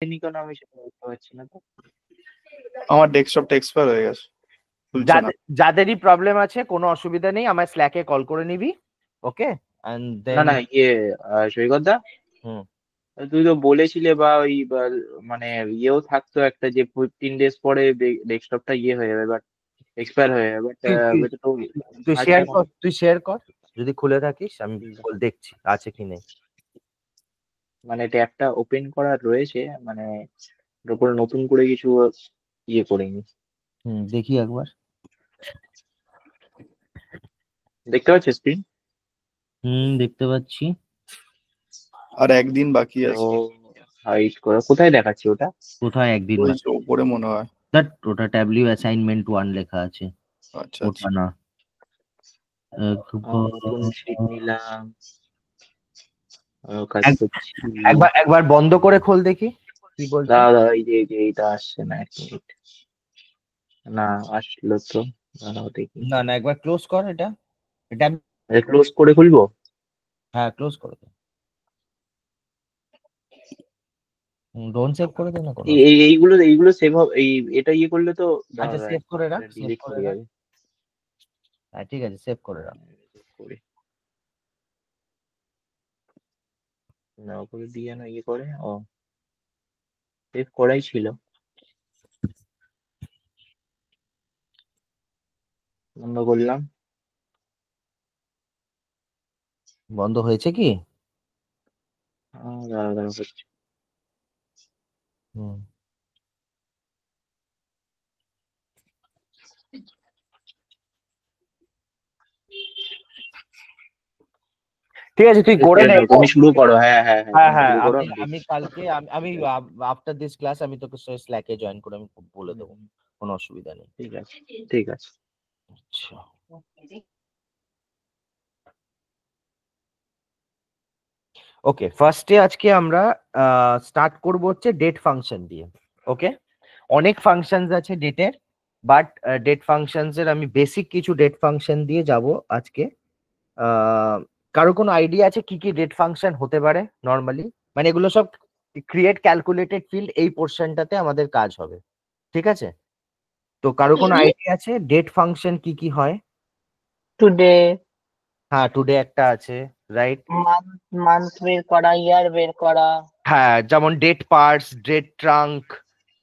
আসেনি কেন আমি সেটা বুঝতে পারছি না তো। আমার ডেস্কটপটা এক্সপায়ার হয়ে গেছে, খুলছে না। যাদেরই প্রবলেম আছে কোনো অসুবিধা নেই, আমার স্ল্যাকে কল করে নিবি। ওকে, এন্ড না দেন না সৈকত দা, হুম তুই তো বলেছিলে বা ওই মানে ইয়েও থাকতো একটা যে 15 days পরে ডেস্কটপটা হয়ে যাবে, বাট এক্সপায়ার হয়ে যাবে, বাট এটা তো তুই থাকছে শেয়ার না। কর, যদি খুলে থাকিস আমি দেখছি আছে কি নেই। মানে ট্যাবটা ওপেন করা রয়েছে, মানে ওর উপরে নতুন করে কিছু করিনি। দেখি একবার। দেখতে পাচ্ছিস স্ক্রিন? দেখতে পাচ্ছি। আর একদিন বাকি তো আছে। হাইট করে কোথায় দেখাচ্ছি ওটা? কোথায় একদিন ওই যে উপরে মনে হয়। ওটা ট্যাবলিউ অ্যাসাইনমেন্ট 1 লেখা আছে, আচ্ছা ওটা আচ্ছা। না। নতুন শীট নিলাম, কাজ করছি। একবার বন্ধ করে খোল দেখি কি বলছে। দাদা এই যে এইটা আসছে না, এক মিনিট। না, আসলো তো, দাঁড়াও দেখি। না একবার ক্লোজ কর এটা। ক্লোজ করে খুলবো? হ্যাঁ ক্লোজ করে দে, ডোন্ট সেভ করে দে না কোনো। এইগুলো সেভ হবে, এটা করলে তো আচ্ছা সেভ করে রাখ, সেভ ডিলিট করে হয়ে রাখ। যাবে। হ্যাঁ ঠিক আছে, সেভ করে রাখ। করে না করে দিয়ে না করে সেভ করাই ছিল। বন্ধ করলাম। বন্ধ হয়েছে কি? দাঁড়া দাঁড়া হচ্ছে। হুম ঠিক আছে, তুই করে নে। তুমি শুরু করো, হ্যাঁ হ্যাঁ হ্যাঁ, হ্যাঁ তুমি হ্যাঁ, শুরু করো, আমি আমি আমি দেখছি। কালকে আমি আফটার দিস ক্লাস আমি তোকে স্ল্যাকে জয়েন করে আমি বলে দেবো, কোনো অসুবিধা নেই। ঠিক আছে ঠিক আছে। আচ্ছা ওকে, ফার্স্টে আজকে আমরা স্টার্ট করব হচ্ছে ডেট ফাংশন দিয়ে। ওকে, অনেক ফাংশনস আছে ডেটের, বাট ডেট ফাংশনস এর আমি বেসিক কিছু ডেট ফাংশন দিয়ে যাব আজকে। কারো কোনো আইডিয়া আছে কি কি ডেট ফাংশন হতে পারে নর্মালি? মানে এগুলো সব ক্রিয়েট ক্যালকুলেটেড ফিল্ড, এই পোর্শনটাতে আমাদের কাজ হবে, ঠিক আছে? তো কারো কোনো আইডিয়া আছে ডেট ফাংশন কি কি হয়? টুডে, হ্যাঁ টুডে একটা আছে, রাইট। মান্থ বের করা, ইয়ার বের করা। হ্যাঁ যেমন ডেট পার্স, ডেট ট্রাঙ্ক,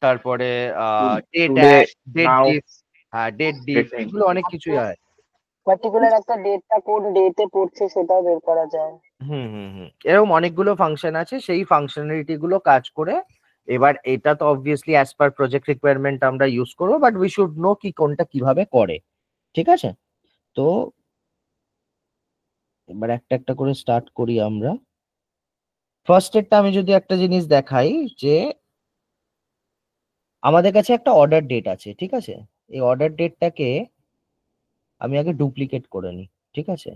তারপরে ডেট টুডে, অ্যাড, ডেট নাও, ডিপ। হ্যাঁ ডেট ডিপ, এগুলো অনেক কিছুই হয়। পার্টিকুলার একটা ডেটটা কোন ডেটে পড়ছে সেটাও বের করা যায়। এরকম অনেকগুলো ফাংশন আছে, সেই ফাংশনালিটি গুলো কাজ করে। এবার এটা তো obviously as per project requirement আমরা ইউজ করবো, বাট উই শুড নো কি কোনটা কিভাবে করে, ঠিক আছে? তো এবার একটা একটা করে স্টার্ট করি আমরা। ফার্স্ট এরটা আমি যদি একটা জিনিস দেখাই, যে আমাদের কাছে একটা অর্ডার ডেট আছে, ঠিক আছে? এই অর্ডার ডেটটাকে আমি আগে ডুপ্লিকেট করে নিই, ঠিক আছে?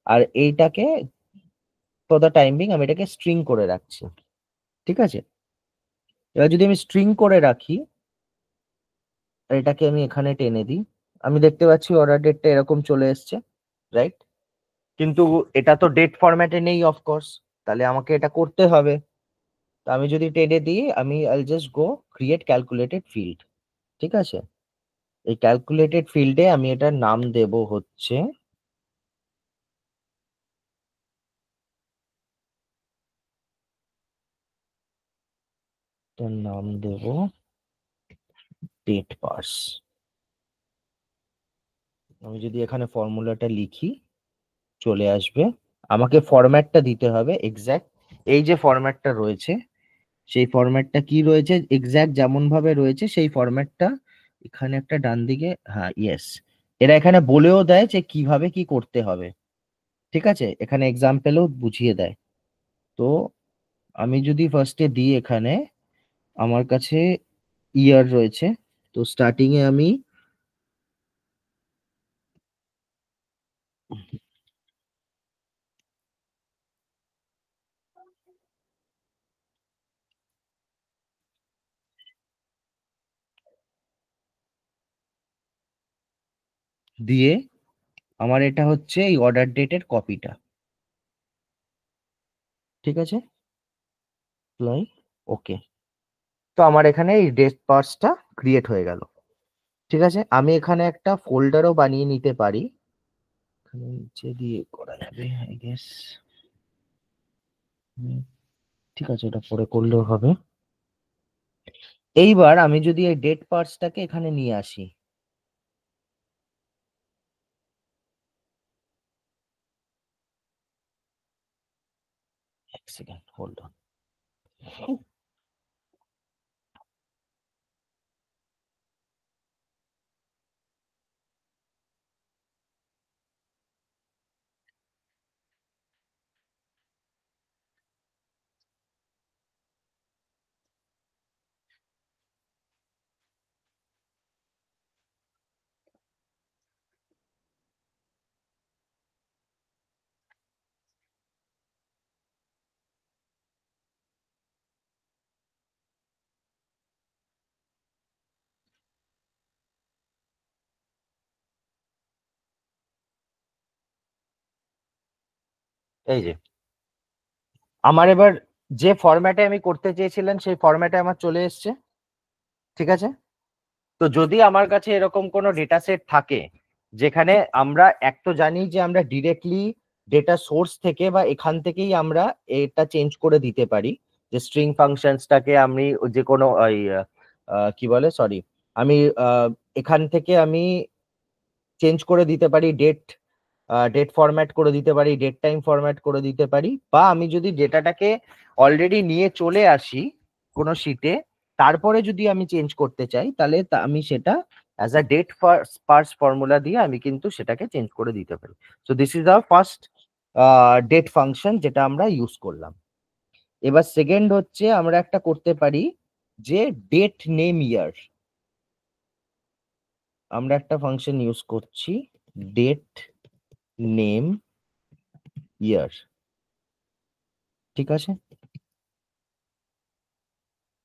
আর এইটাকে ফর দ্য টাইম বিং আমি এটাকে স্ট্রিং করে রাখছি, ঠিক আছে? এবার যদি আমি স্ট্রিং করে রাখি, আর এটাকে আমি এখানে টেনে দিই, আমি দেখতে পাচ্ছি অর্ডার ডেটটা এরকম চলে এসছে, রাইট? কিন্তু এটা তো ডেট ফরম্যাটে নেই অফকোর্স, তাহলে আমাকে এটা করতে হবে। তো আমি যদি টেনে দিই, আমি আইল just go create calculated field, ঠিক আছে? এই ক্যালকুলেটেড ফিল্ডে আমি এটার নাম দেব হচ্ছে ডেট পার্স। আমি যদি এখানে ফর্মুলাটা লিখি, চলে আসবে। আমাকে ফরম্যাটটা দিতে হবে এক্স্যাক্ট, এই যে ফরম্যাটটা রয়েছে সেই ফরম্যাটটা কি রয়েছে এক্স্যাক্ট যেমন ভাবে রয়েছে সেই ফরম্যাটটা এখানে একটা ডান দিকে, হ্যাঁ ইয়েস, এরা এখানে বলেও দেয় যে কিভাবে কি করতে হবে, ঠিক আছে? এখানে এক্সাম্পলেও বুঝিয়ে দেয়। তো আমি যদি ফার্স্টে দিই, এখানে আমার কাছে ইয়ার রয়েছে, তো স্টার্টিং এ আমি দিয়ে, আমার এটা হচ্ছে এই অর্ডার ডেটের কপিটা, ঠিক আছে? ওকে, তো আমার এখানে এই ডেট পার্সটা ক্রিয়েট হয়ে গেল। ঠিক আছে, আমি এখানে একটা ফোল্ডারও বানিয়ে নিতে পারি, এখানে নিচে দিয়ে করা যাবে আই গেস। ঠিক আছে, এটা পরে করলেও হবে। এইবার আমি যদি এই ডেট পার্সটাকে এখানে নিয়ে আসি, এক সেকেন্ড হোল্ড অন। এই যে আমার এবার যে ফরম্যাটে আমি করতে চেয়েছিলাম সেই ফরম্যাটে আমার চলে এসছে। ঠিক আছে, তো যদি আমার কাছে এরকম কোনো ডেটা সেট থাকে যেখানে আমরা এক তো জানি যে আমরা ডিরেক্টলি ডেটা সোর্স থেকে বা এখান থেকেই আমরা এটা চেঞ্জ করে দিতে পারি, যে স্ট্রিং ফাংশনসটাকে আমি যে কোনো কি বলে সরি আমি এখান থেকে আমি চেঞ্জ করে দিতে পারি, ডেট ফরম্যাট করে দিতে পারি, ডেট টাইম ফরম্যাট করে দিতে পারি, বা আমি যদি ডেটাটাকে অলরেডি নিয়ে চলে আসি কোনো শিটে, তারপরে যদি আমি চেঞ্জ করতে চাই তাহলে আমি সেটা as a date parse formula দিয়ে আমি কিন্তু সেটাকে চেঞ্জ করে দিতে পারি। So this is our first date function যেটা আমরা ইউজ করলাম। এবার সেকেন্ড হচ্ছে আমরা একটা করতে পারি যে ডেট নেম ইয়ার, আমরা একটা ফাংশন ইউজ করছি ডেট নেম ইয়ার। ঠিক আছে,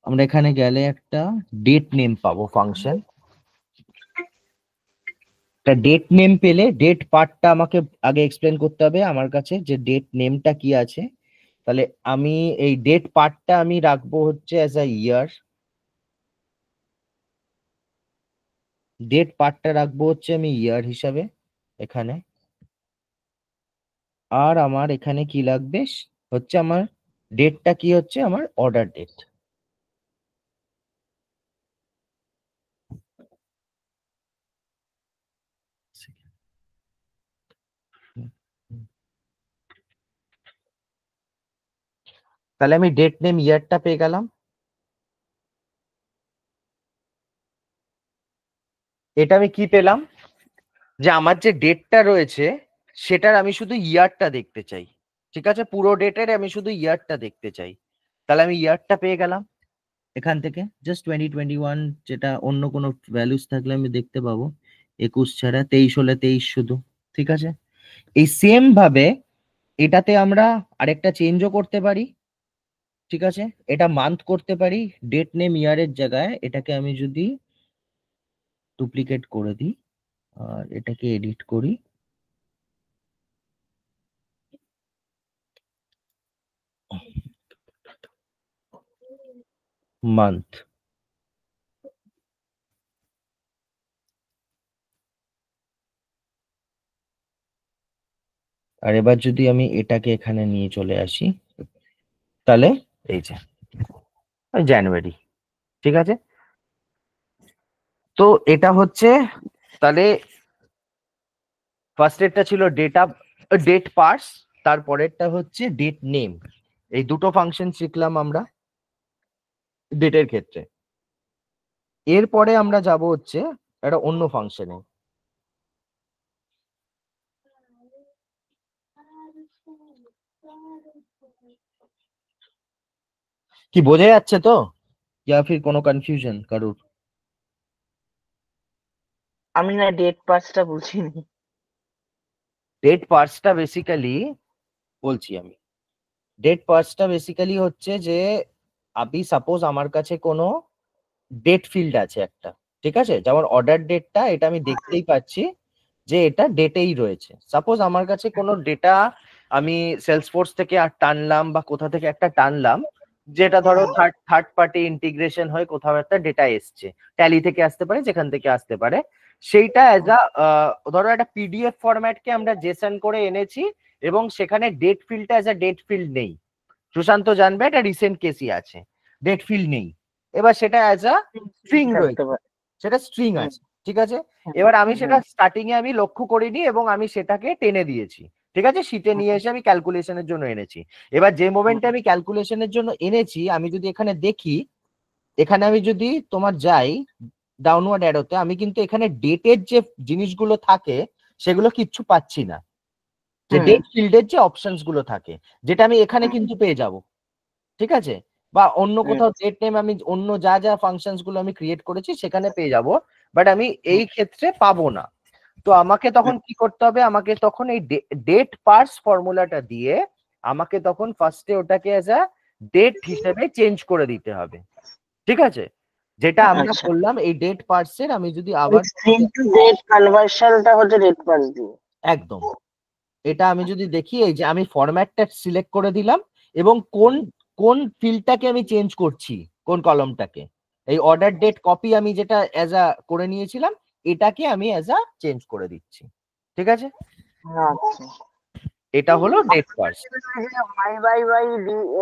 আমরা এখানে গেলে একটা ডেট নেম পাবো ফাংশন। তা ডেট নেম পেলে ডেট পার্টটা আমাকে আগে এক্সপ্লেন করতে হবে আমার কাছে যে ডেট নেমটা কি আছে। তাহলে আমি এই ডেট পার্টটা আমি রাখবো হচ্ছে অ্যাজ আ ইয়ার, ডেট পার্টটা রাখবো হচ্ছে আমি ইয়ার হিসাবে এখানে। আর আমার এখানে কি লাগবে হচ্ছে আমার ডেটটা কি হচ্ছে আমার অর্ডার ডেট। তাহলে আমি ডেট নেম ইয়ারটা পেয়ে গেলাম। এটা আমি কি পেলাম, যে আমার যে ডেটটা রয়েছে সেটার আমি শুধু ইয়ারটা দেখতে চাই। ঠিক আছে, পুরো ডেটের আমি শুধু ইয়ারটা দেখতে চাই। তাহলে আমি ইয়ারটা পেয়ে গেলাম এখান থেকে, জাস্ট 2021, যেটা অন্য কোনো ভ্যালুস থাকলে আমি দেখতে পাবো 21 ছাড়া, 23 হলে 23 শুধু। ঠিক আছে, এই সেম ভাবে এটাতে আমরা আরেকটা চেঞ্জও করতে পারি। ঠিক আছে, এটা মান্থ করতে পারি, ডেট নেম ইয়ারের জায়গায় এটাকে আমি যদি ডুপ্লিকেট করে দিই আর এটাকে এডিট করি, মান্থ। আর এবার যদি আমি এটাকে এখানে নিয়ে চলে আসি তাহলে এই যে জানুয়ারি। ঠিক আছে, তো এটা হচ্ছে তাহলে ফার্স্ট এরটা ছিল ডেট পার্স, তারপরেরটা হচ্ছে ডেট নেম। এই দুটো ফাংশন শিখলাম আমরা ডেটের ক্ষেত্রে। এরপরে আমরা যাব হচ্ছে একটা অন্য ফাংশনে। কি বোঝা যাচ্ছে তো, ইয়া ফির কোনো কনফিউশন কারুর? আমি না ডেট পাসটা বুঝিনি। ডেট পার্সটা বেসিক্যালি বলছি আমি, ডেট পার্সটা বেসিক্যালি হচ্ছে যে আমি সাপোজ আমার কাছে কোনো ডেট ফিল্ড আছে একটা, ঠিক আছে, যেমন অর্ডার ডেটটা, এটা আমি দেখতেই পাচ্ছি যে এটা ডেটেই রয়েছে। সাপোজ আমার কাছে কোনো ডেটা আমি সেলসফোর্স থেকে আর টানলাম বা কোথা থেকে একটা টানলাম, যেটা ধরো থার্ড পার্টি ইন্টিগ্রেশন হয়ে কোথাও একটা ডেটা এসছে, ট্যালি থেকে আসতে পারে, যেখান থেকে আসতে পারে, সেইটা অ্যাজ আ ধরো একটা পিডিএফ ফরম্যাটকে আমরা জেসন করে এনেছি এবং সেখানে ডেট ফিল্ডটা অ্যাজ আ ডেট ফিল্ড নেই। সুশান্ত জানবে এটা রিসেন্ট কেসই আছে, ডেট ফিল্ড নেই, এবার সেটা অ্যাজ আ স্ট্রিং রয়েছে, সেটা স্ট্রিং আছে, ঠিক আছে। এবার আমি সেটা স্টার্টিং এ আমি লক্ষ্য করিনি এবং আমি সেটাকে টেনে দিয়েছি, ঠিক আছে, শীটে নিয়ে এসে আমি ক্যালকুলেশনের জন্য এনেছি। এবার যে মোমেন্টে আমি ক্যালকুলেশনের জন্য এনেছি, আমি যদি এখানে দেখি, এখানে আমি যদি তোমার যাই ডাউনওয়ার্ড অ্যারোতে, আমি কিন্তু এখানে ডেটের যে জিনিসগুলো থাকে সেগুলো কিচ্ছু পাচ্ছি না, যে ডেট ফিল্ডের যে অপশনস গুলো থাকে, যেটা আমি এখানে কিন্তু পেয়ে যাব, ঠিক আছে, বা অন্য কোথাও ডেট নেম আমি অন্য যা যা ফাংশনস গুলো আমি ক্রিয়েট করেছি সেখানে পেয়ে যাব, বাট আমি এই ক্ষেত্রে পাবো না। তো আমাকে তখন কি করতে হবে, আমাকে তখন এই ডেট পার্স ফর্মুলাটা দিয়ে আমাকে তখন ফার্স্টে ওটাকে অ্যাজ আ ডেট হিসেবে চেঞ্জ করে দিতে হবে, ঠিক আছে, যেটা আমরা করলাম এই ডেট পার্সের। আমি যদি আবার স্ট্রিং টু ডেট কনভার্সনটা হচ্ছে ডেট পার্স দিয়ে। একদম এটা আমি যদি দেখি, এই যে আমি ফরম্যাটটা সিলেক্ট করে দিলাম এবং কোন ফিল্ডটাকে আমি চেঞ্জ করছি, কোন কলমটাকে, এই অর্ডার ডেট কপি আমি যেটা অ্যাজ আ করে নিয়েছিলাম এটাকে আমি অ্যাজ আ চেঞ্জ করে দিচ্ছি, ঠিক আছে। আচ্ছা, এটা হলো ডেট পার্স।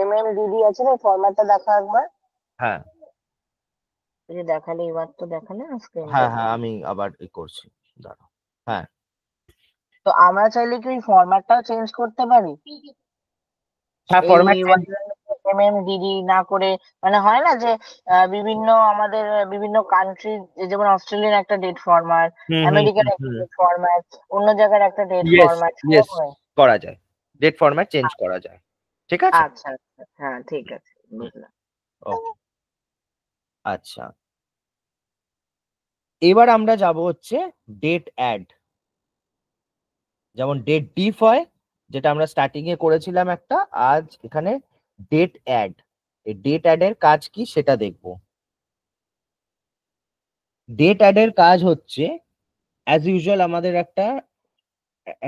MMDD আছে না, ফরম্যাটটা দেখা একবার। হ্যাঁ এই যে দেখালে, এবার তো দেখালে না হ্যাঁ স্ক্রিনটা। হ্যাঁ আমি আবার করছি, দাঁড়াও। হ্যাঁ তো আমরা চাইলে কি ফরম্যাটটাও চেঞ্জ করতে পারি? হ্যাঁ এই ফরম্যাট MMDD না করে, মানে হয় না যে বিভিন্ন আমাদের বিভিন্ন কান্ট্রি, যেমন অস্ট্রেলিয়ান একটা ডেট ফরম্যাট, আমেরিকার একটা ডেট ফরম্যাট, অন্য জায়গার একটা ডেট ফরম্যাট, করা যায়, ডেট ফরম্যাট চেঞ্জ করা যায়, ঠিক আছে। আচ্ছা আচ্ছা, হ্যাঁ ঠিক আছে, বুঝলাম। ওকে আচ্ছা, এবার আমরা যাব হচ্ছে ডেট অ্যাড। যেমন ডেট ডিফ হয়, যেটা আমরা স্টার্টিং এ করেছিলাম একটা, আজ এখানে ডেট অ্যাড। এই ডেট অ্যাড এর কাজ কি সেটা দেখব। ডেট অ্যাড এর কাজ হচ্ছে অ্যাজ ইউজুয়াল আমাদের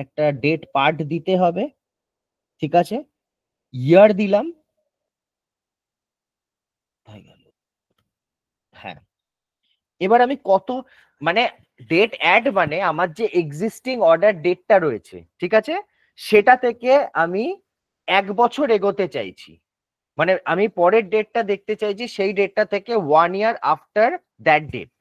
একটা ডেট পার্ট দিতে হবে, ঠিক আছে, ইয়ার দিলাম, হ্যাঁ। এবার আমি মানে ডেট অ্যাড মানে আমার যে এক্সিস্টিং অর্ডার ডেটটা রয়েছে, ঠিক আছে, সেটা থেকে আমি 1 বছর এগোতে চাইছি, মানে আমি পরের ডেটটা দেখতে চাইছি সেই ডেটটা থেকে 1 ইয়ার আফটার দ্যাট ডেট।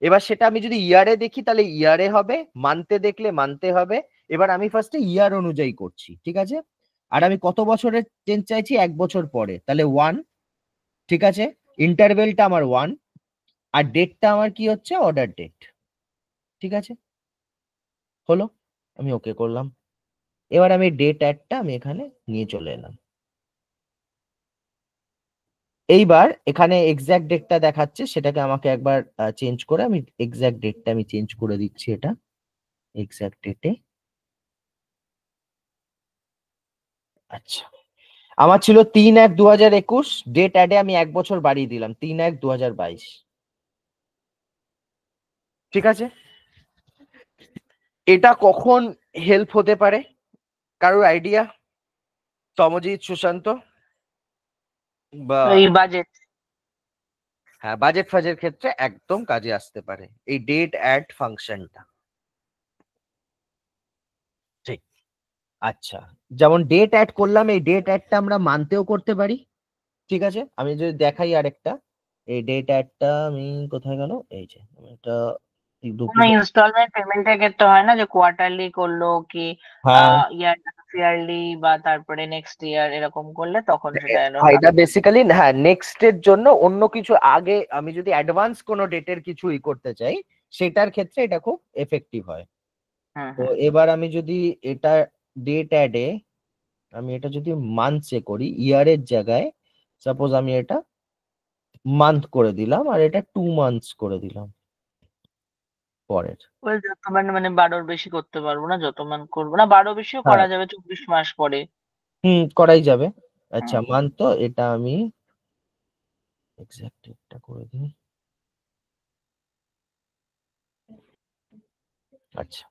এবার সেটা আমি যদি ইয়ারে দেখি তাহলে ইয়ারে হবে, মান্থে দেখলে মান্থে হবে। এবার আমি ফার্স্টে ইয়ার অনুযায়ী করছি, ঠিক আছে, আর আমি কত বছরের চেঞ্জ চাইছি, 1 বছর পরে, তাহলে 1, ঠিক আছে, ইন্টারভেলটা আমার 1, আর ডেটটা আমার কি হচ্ছে, অর্ডার ডেট, ঠিক আছে, হলো, আমি ওকে করলাম। এবার আমি ডেট অ্যাডটা আমি এখানে নিয়ে চলে এলাম। এইবার এখানে এক্সাক্ট ডেটটা দেখাচ্ছে, সেটাকে আমাকে একবার চেঞ্জ করে আমি এক্সাক্ট ডেটটা আমি চেঞ্জ করে দিচ্ছি, এটা এক্সাক্ট ডেটে। আচ্ছা, আমার ছিল 3/1/2021, ডেট অ্যাডে আমি 1 বছর বাড়িয়ে দিলাম, 3/1/2022, ঠিক আছে। এটা কখন হেল্প হতে পারে, কারোর আইডিয়া? তমজিৎ, সুশান্ত বা এই বাজেট। হ্যাঁ, বাজেট ফাজের ক্ষেত্রে একদম কাজে আসতে পারে এই ডেট অ্যাড ফাংশনটা, ঠিক। আচ্ছা, যেমন ডেট অ্যাড করলাম, এই ডেট অ্যাডটা আমরা মানতেও করতে পারি, ঠিক আছে। আমি যদি দেখাই আরেকটা, এই ডেট অ্যাডটা আমি কোথায় গেল, এই যে এটা কোনো ইনস্টলমেন্ট পেমেন্টের ক্ষেত্রে হয় না যে কোয়ার্টারলি করলো কি হ্যাঁ ইয়ারলি বা তারপরে নেক্সট ইয়ার এরকম করলে তখন সেটা এটা বেসিক্যালি হ্যাঁ নেক্সট এর জন্য অন্য কিছু আগে আমি যদি অ্যাডভান্স কোনো ডেটের কিছু করতে চাই সেটার ক্ষেত্রে এটা খুব এফেক্টিভ হয়। তো এবার আমি যদি এটা ডেট অ্যাডে আমি এটা যদি মান্থসে করি, ইয়ারের জায়গায় সাপোজ আমি এটা মান্থ করে দিলাম আর এটা 2 মান্থস করে দিলাম পরের। যত মানে 12 বেশি করতে পারবো না, যত মান করবো না, 12 বেশিও করা যাবে 24 মাস পরে। করাই যাবে। আচ্ছা মান্থ, তো এটা আমি এক্সাক্ট এটা করে দিই। আচ্ছা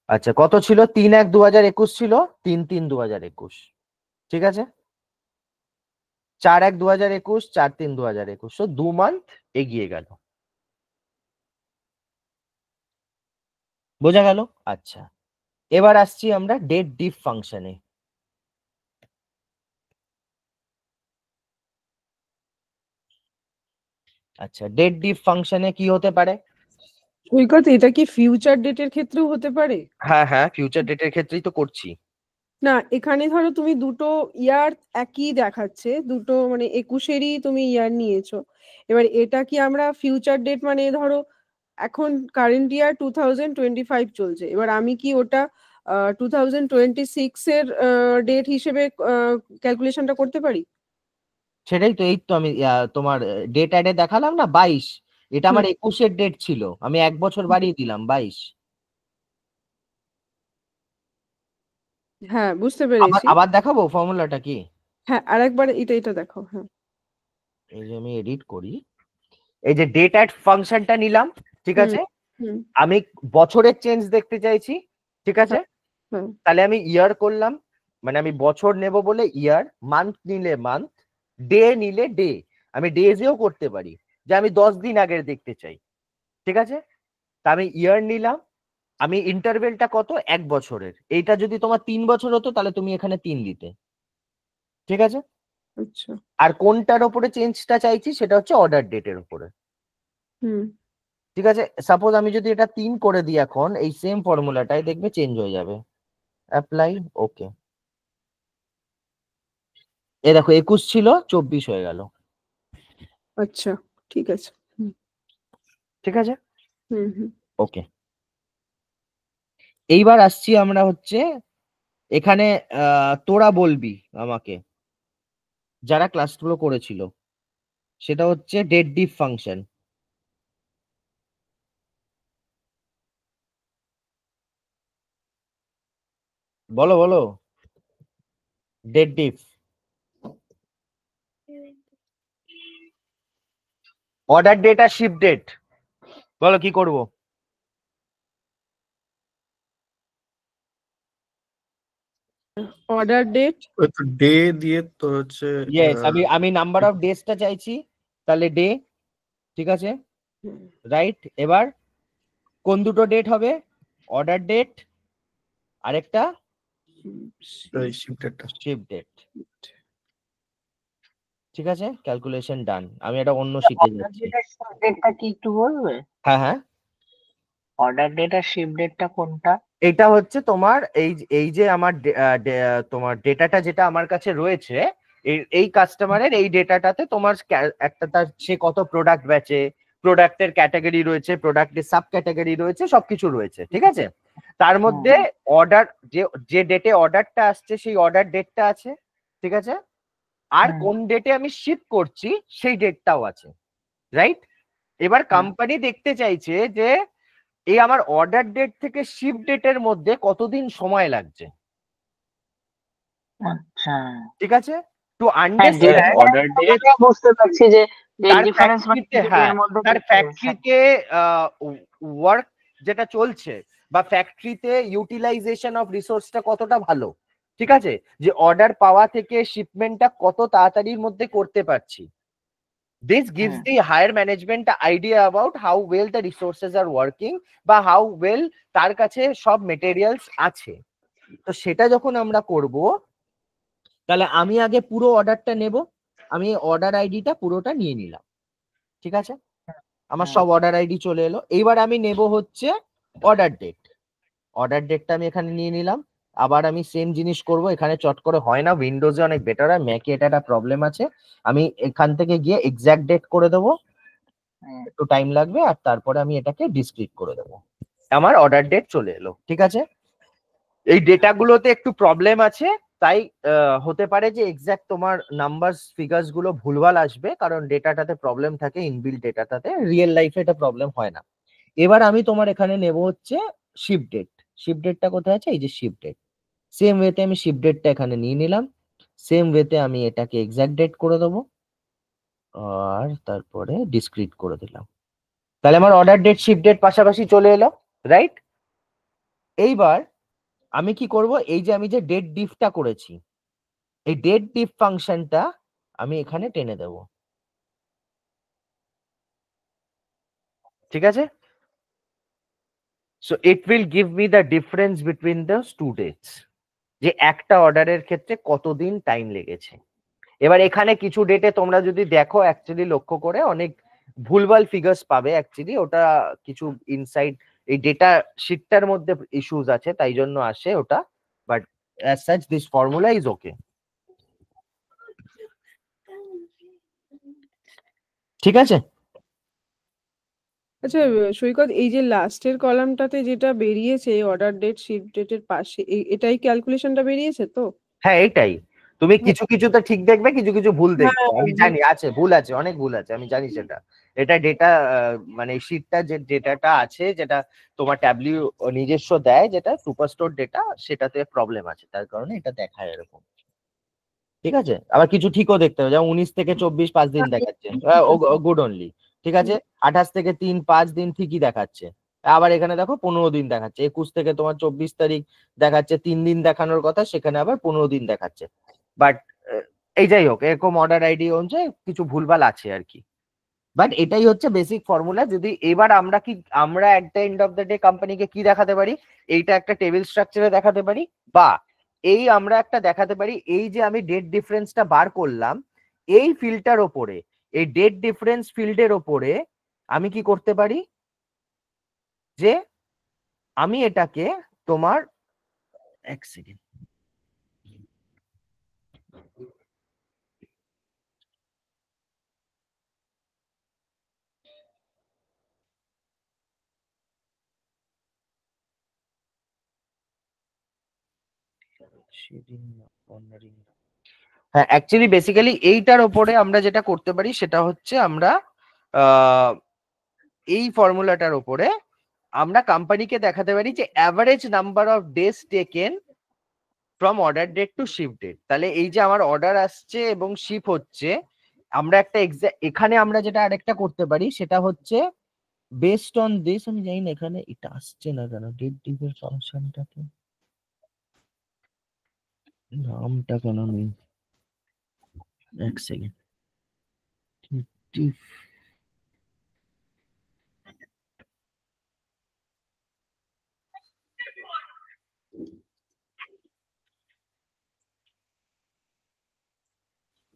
আচ্ছা, কত ছিল, 3/1/2021 ছিল, 3/3/2021, ঠিক আছে। 4/1/2021, 4/3/2021, সো 2 মান্থ এগিয়ে গেল। বোঝা গেল? আচ্ছা, এবার আসছি আমরা ডেট ডিফ ফাংশনে। আচ্ছা, ডেট ডিফ ফাংশনে কি হতে পারে? সৈকত, এটা কি ফিউচার ডেটের ক্ষেত্রেও হতে পারে? হ্যাঁ হ্যাঁ, ফিউচার ডেটের ক্ষেত্রেই তো করছি। না, এখানে ধরো তুমি দুটো ইয়ার একই দেখাচ্ছে, দুটো মানে 21-এরই তুমি ইয়ার নিয়েছো। এবার এটা কি আমরা ফিউচার ডেট, মানে ধরো এখন কারেন্ট ইয়ার 2025 চলছে, এবার আমি কি ওটা 2026 এর ডেট হিসেবে ক্যালকুলেশনটা করতে পারি? সেটাই তো, এই তো আমি তোমার ডেট অ্যাডে দেখালাম না 22, এটা আমার 21-এর ডেট ছিল, আমি 1 বছর বাড়িয়ে দিলাম 22। হ্যাঁ, বুঝতে আবার পেরেছি। আবার দেখাবো ফর্মুলাটা কি? হ্যাঁ, আরেকবার এটা দেখো। হ্যাঁ, এই যে আমি এডিট করি, এই যে ডেট অ্যাড ফাংশনটা নিলাম, ঠিক হুম, আছে, হুম, আমি বছরের চেঞ্জ দেখতে চাইছি, ঠিক আছে, হ্যাঁ, তাহলে আমি ইয়ার করলাম, মানে আমি বছর নেব বলে ইয়ার, মান্থ নিলে মান্থ, ডে নিলে ডে, আমি ডেজেও করতে পারি যে আমি 10 দিন আগের দেখতে চাই, ঠিক আছে, তা আমি ইয়ার নিলাম, আমি ইন্টারভেলটা কত 1 বছরের, এইটা যদি তোমার 3 বছর হতো তাহলে তুমি এখানে 3 দিতে, ঠিক আছে। আচ্ছা, আর কোনটার উপরে চেঞ্জটা চাইছি সেটা হচ্ছে অর্ডার ডেটের উপরে, হুম, ঠিক আছে। সাপোজ আমি যদি এটা 3 করে দিই এখন, এই সেম ফর্মুলাটাই দেখবে চেঞ্জ হয়ে যাবে, অ্যাপ্লাই, ওকে, এ দেখো 21 ছিল 24 হয়ে গেল, আচ্ছা, ঠিক আছে, ঠিক আছে, হুম, হুম, ওকে। এইবার আসছি আমরা হচ্ছে এখানে, তোরা বলবি আমাকে যারা ক্লাসগুলো করেছিল, সেটা হচ্ছে ডেট ডিফ ফাংশন। বলো বলো, ডেট ডিফ, অর্ডার ডেট আর শিপ ডেট, বলো কি করব? অর্ডার ডেট, ওই তো ডে দিয়ে তো হচ্ছে ইয়েস, আমি নাম্বার অফ ডেজটা চাইছি, তাহলে ডে, ঠিক আছে, রাইট। এবার কোন দুটো ডেট হবে? অর্ডার ডেট, আরেকটা শিফটেডটা। শিপ ডেট, ঠিক আছে, ক্যালকুলেশন ডান। আমি এটা অন্য শিটে যাচ্ছি। ডেটটা কি একটু বলবে? হ্যাঁ হ্যাঁ, অর্ডার ডেট আর শিপ ডেটটা কোনটা? এটা হচ্ছে তোমার এই যে আমার তোমার ডেটাটা যেটা আমার কাছে রয়েছে, এই কাস্টমারের এই ডেটাটাতে তোমার একটা তার সে কত প্রোডাক্ট বেচে, প্রোডাক্টের ক্যাটাগরি রয়েছে, প্রোডাক্টের সাব ক্যাটাগরি রয়েছে, সবকিছু রয়েছে, ঠিক আছে। তার মধ্যে অর্ডার, যে ডেটে অর্ডারটা আসছে সেই অর্ডার ডেটটা আছে, ঠিক আছে, আর কোন ডেটে আমি শিপ করছি সেই ডেটটাও আছে, রাইট। এবার কোম্পানি দেখতে চাইছে যে এই আমার অর্ডার ডেট থেকে শিপ ডেটের মধ্যে কতদিন সময় লাগছে, আচ্ছা, ঠিক আছে, টু হ্যাঁ, আন্ডারস্ট্যান্ড অর্ডার ডেট, বুঝতে পারছি যে তার ডিফারেন্স মানে ফ্যাক্টরিতে, হ্যাঁ, এর মধ্যে তার কি আছে। ফ্যাক্টরিতে ওয়ার্ক যেটা চলছে বা ফ্যাক্টরিতে ইউটিলাইজেশন অফ রিসোর্সটা কতটা ভালো, ঠিক আছে, যে অর্ডার পাওয়া থেকে শিপমেন্টটা কত তাড়াতাড়ির মধ্যে করতে পারছি। This gives the higher management an idea about how well the resources are working বা how well তার কাছে সব মেটেরিয়ালস আছে। তো সেটা যখন আমরা করব, তাহলে আমি আগে পুরো অর্ডারটা নেব, আমি অর্ডার আইডিটা পুরোটা নিয়ে নিলাম, ঠিক আছে, আমার সব অর্ডার আইডি চলে এলো। এইবার আমি নেব হচ্ছে অর্ডার ডেট, অর্ডার ডেটটা আমি এখানে নিয়ে নিলাম। আবার আমি সেম জিনিস করব, এখানে চট করে হয় না, উইন্ডোজে অনেক বেটার হয়, ম্যাকে এটা একটা প্রবলেম আছে। আমি এখান থেকে গিয়ে এক্সাক্ট ডেট করে দেবো, একটু টাইম লাগবে, আর তারপরে আমি এটাকে ডিসক্রিট করে দেবো, আমার অর্ডার ডেট চলে এলো, ঠিক আছে। এই ডেটাগুলোতে একটু প্রবলেম আছে, তাই হতে পারে যে এক্সাক্ট তোমার নাম্বারস ফিগার্স গুলো ভুলভাল আসবে, কারণ ডেটাটাতে প্রবলেম থাকে, ইনবিল্ট ডেটাটাতে, রিয়েল লাইফে এটা প্রবলেম হয় না। এবার আমি তোমার এখানে নেব হচ্ছে শিপ ডেট, শিপ ডেটটা কোথায় আছে, এই যে শিপ ডেট, সেম ওয়েতে আমি শিপ ডেটটা এখানে নিয়ে নিলাম, সেম ওয়েতে আমি এটাকে এক্সাক্ট ডেট করে দেবো, আর তারপরে ডিসক্রিট করে দিলাম, তাহলে আমার অর্ডার ডেট শিপ ডেট পাশাপাশি চলে এলো, রাইট। এইবার আমি কি করব, এই যে আমি যে ডেট ডিফটা করেছি, এই ডেট ডিফ ফাংশনটা আমি এখানে টেনে দেব, ঠিক আছে? So it will give me the difference between the two dates, যে একটা অর্ডারের ক্ষেত্রে কতদিন টাইম লেগেছে। এবার এখানে কিছু ডেটে তোমরা যদি দেখো অ্যাকচুয়ালি লক্ষ্য করে অনেক ভুলভাল ফিগার্স পাবে, অ্যাকচুয়ালি ওটা কিছু ইনসাইড এই ডেটা শিটটার মধ্যে ইস্যুস আছে, তাই জন্য আসে ওটা, but as such this formula is okay, ঠিক আছে? আচ্ছা সৈকত, এই যে লাস্টের কলামটাতে যেটা বেরিয়েছে অর্ডার ডেট শিপ ডেটের পাশে, এটাই ক্যালকুলেশনটা বেরিয়েছে তো? হ্যাঁ এইটাই, তুমি কিছু কিছুতে ঠিক দেখবে, কিছু কিছু ভুল দেখবে, হ্যাঁ, আমি জানি আছে ভুল আছে, অনেক ভুল আছে, আমি জানি সেটা। এটা ডেটা মানে শিটটা যে ডেটাটা আছে, যেটা তোমার ট্যাবলিউ নিজস্ব দেয়, যেটা সুপারস্টোর ডেটা, সেটাতে প্রবলেম আছে, তার কারণে এটা দেখায় এরকম, ঠিক আছে? আবার কিছু ঠিকও দেখতে হবে, যেমন 19 থেকে 24 5 দিন দেখাচ্ছে, গুড অনলি, ঠিক আছে? 28 থেকে 3 5 দিন ঠিকই দেখাচ্ছে, আবার এখানে দেখো 15 দিন দেখাচ্ছে, 21 থেকে তোমার 24 তারিখ দেখাচ্ছে, 3 দিন দেখানোর কথা, সেখানে আবার 15 দিন দেখাচ্ছে। বাট এই যাই হোক, এরকম অর্ডার আইডি অনুযায়ী কিছু ভুলভাল আছে আর কি, বাট এটাই হচ্ছে বেসিক ফর্মুলা। যদি এবার আমরা at the end of the day কোম্পানিকে কি দেখাতে পারি, এইটা একটা টেবিল স্ট্রাকচারে দেখাতে পারি, বা এই আমরা একটা দেখাতে পারি, এই যে আমি ডেট ডিফারেন্সটা বার করলাম, এই ফিল্ডটার ওপরে, এই ডেট ডিফারেন্স ফিল্ডের ওপরে আমি কি করতে পারি, যে আমি এটাকে তোমার, এক সেকেন্ড, হ্যাঁ অ্যাকচুয়ালি বেসিক্যালি এইটার ওপরে আমরা যেটা করতে পারি সেটা হচ্ছে আমরা এই ফর্মুলাটার ওপরে আমরা কোম্পানিকে দেখাতে পারি যে average number of days taken from order date to ship date. তাহলে এই যে আমার অর্ডার আসছে এবং শিপ হচ্ছে, আমরা একটা এখানে আমরা যেটা আরেকটা করতে পারি সেটা হচ্ছে বেসড অন দিস, আমি জানি না এখানে এটা আসছে না কেন, ডেট ডিফের ফাংশনটাকে নামটা কেন নেই, এক সেকেন্ড,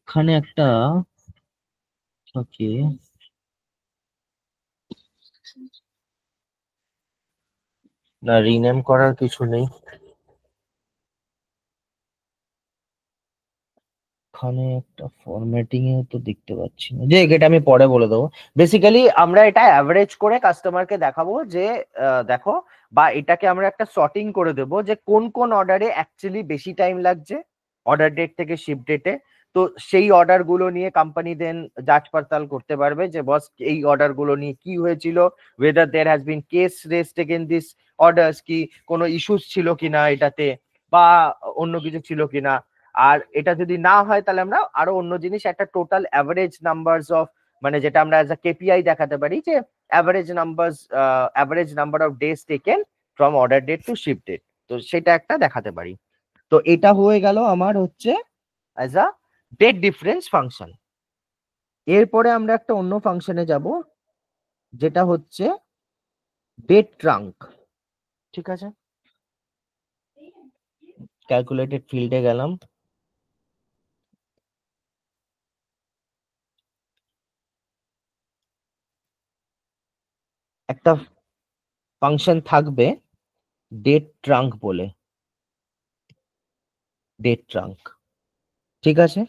এখানে একটা থাকে, না রিনেম করার কিছু নেই, এখানে একটা ফরম্যাটিং এ তো দেখতে পাচ্ছি না, যে এটা আমি পরে বলে দেবো। বেসিক্যালি আমরা এটা অ্যাভারেজ করে কাস্টমারকে দেখাবো যে দেখো, বা এটাকে আমরা একটা সর্টিং করে দেবো যে কোন কোন অর্ডারে অ্যাকচুয়ালি বেশি টাইম লাগছে অর্ডার ডেট থেকে শিপ ডেটে। তো সেই অর্ডার গুলো নিয়ে কোম্পানি দেন যাচ পাড়তাল করতে পারবে যে বস এই অর্ডার গুলো নিয়ে কি হয়েছিল, whether there has been case race taken this orders, কি কোনো ইস্যুস ছিল কিনা এটাতে, বা অন্য কিছু ছিল কিনা। আর এটা যদি না হয় তাহলে আমরা আরো অন্য জিনিস, একটা টোটাল অ্যাভারেজ নাম্বারস অফ, মানে যেটা আমরা অ্যাজ আ কেপিআই দেখাতে পারি, যে average number of days taken from order date to ship date, তো সেটা একটা দেখাতে পারি। তো এটা হয়ে গেল আমার হচ্ছে as a date difference function. এরপরে আমরা একটা অন্য ফাংশনে যাব, যেটা হচ্ছে ডেট ট্রাঙ্ক, ঠিক আছে? ক্যালকুলেটেড ফিল্ডে গেলাম, একটা ফাংশন থাকবে ডেট ট্রাঙ্ক বলে, ডেট ট্রাঙ্ক, ঠিক আছে?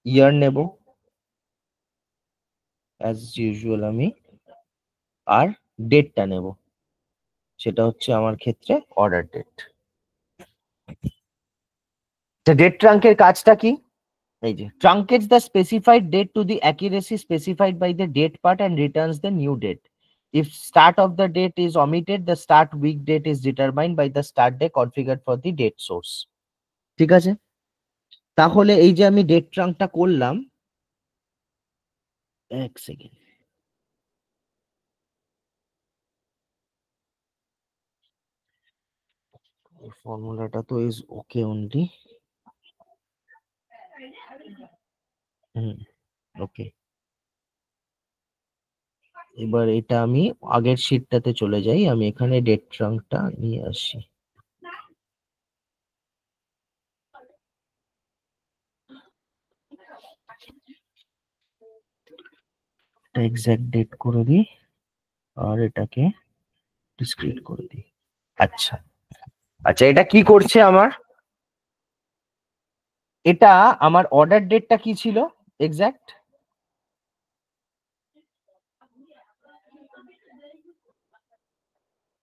ইয়ার নেব অ্যাজ ইউজুয়াল আমি, আর ডেটটা নেব, সেটা হচ্ছে আমার ক্ষেত্রে অর্ডার ডেট। ডেট ট্রাঙ্কের কাজটা কি, এই যে truncates the specified date to the accuracy specified by the date part and returns the new date. If start of the date is omitted, the start week date is determined by the start day configured for the date source. ঠিক আছে? তাহলে এই যে আমি date ট্রাঙ্কটা করলাম, এক second, ফর্মুলাটা তো ইজ ওকে অনলি। ওকে, এবার এটা আমি আগের শিটটাতে চলে যাই, আমি এখানে ডেট ট্রাঙ্কটা নিয়ে আসি। এক্সাক্ট ডেট করে দিই আর এটাকে ডিসক্রিট করে দিই। আচ্ছা আচ্ছা, এটা কি করছে আমার? এটা আমার অর্ডার ডেটটা কি ছিল এক্সাক্ট?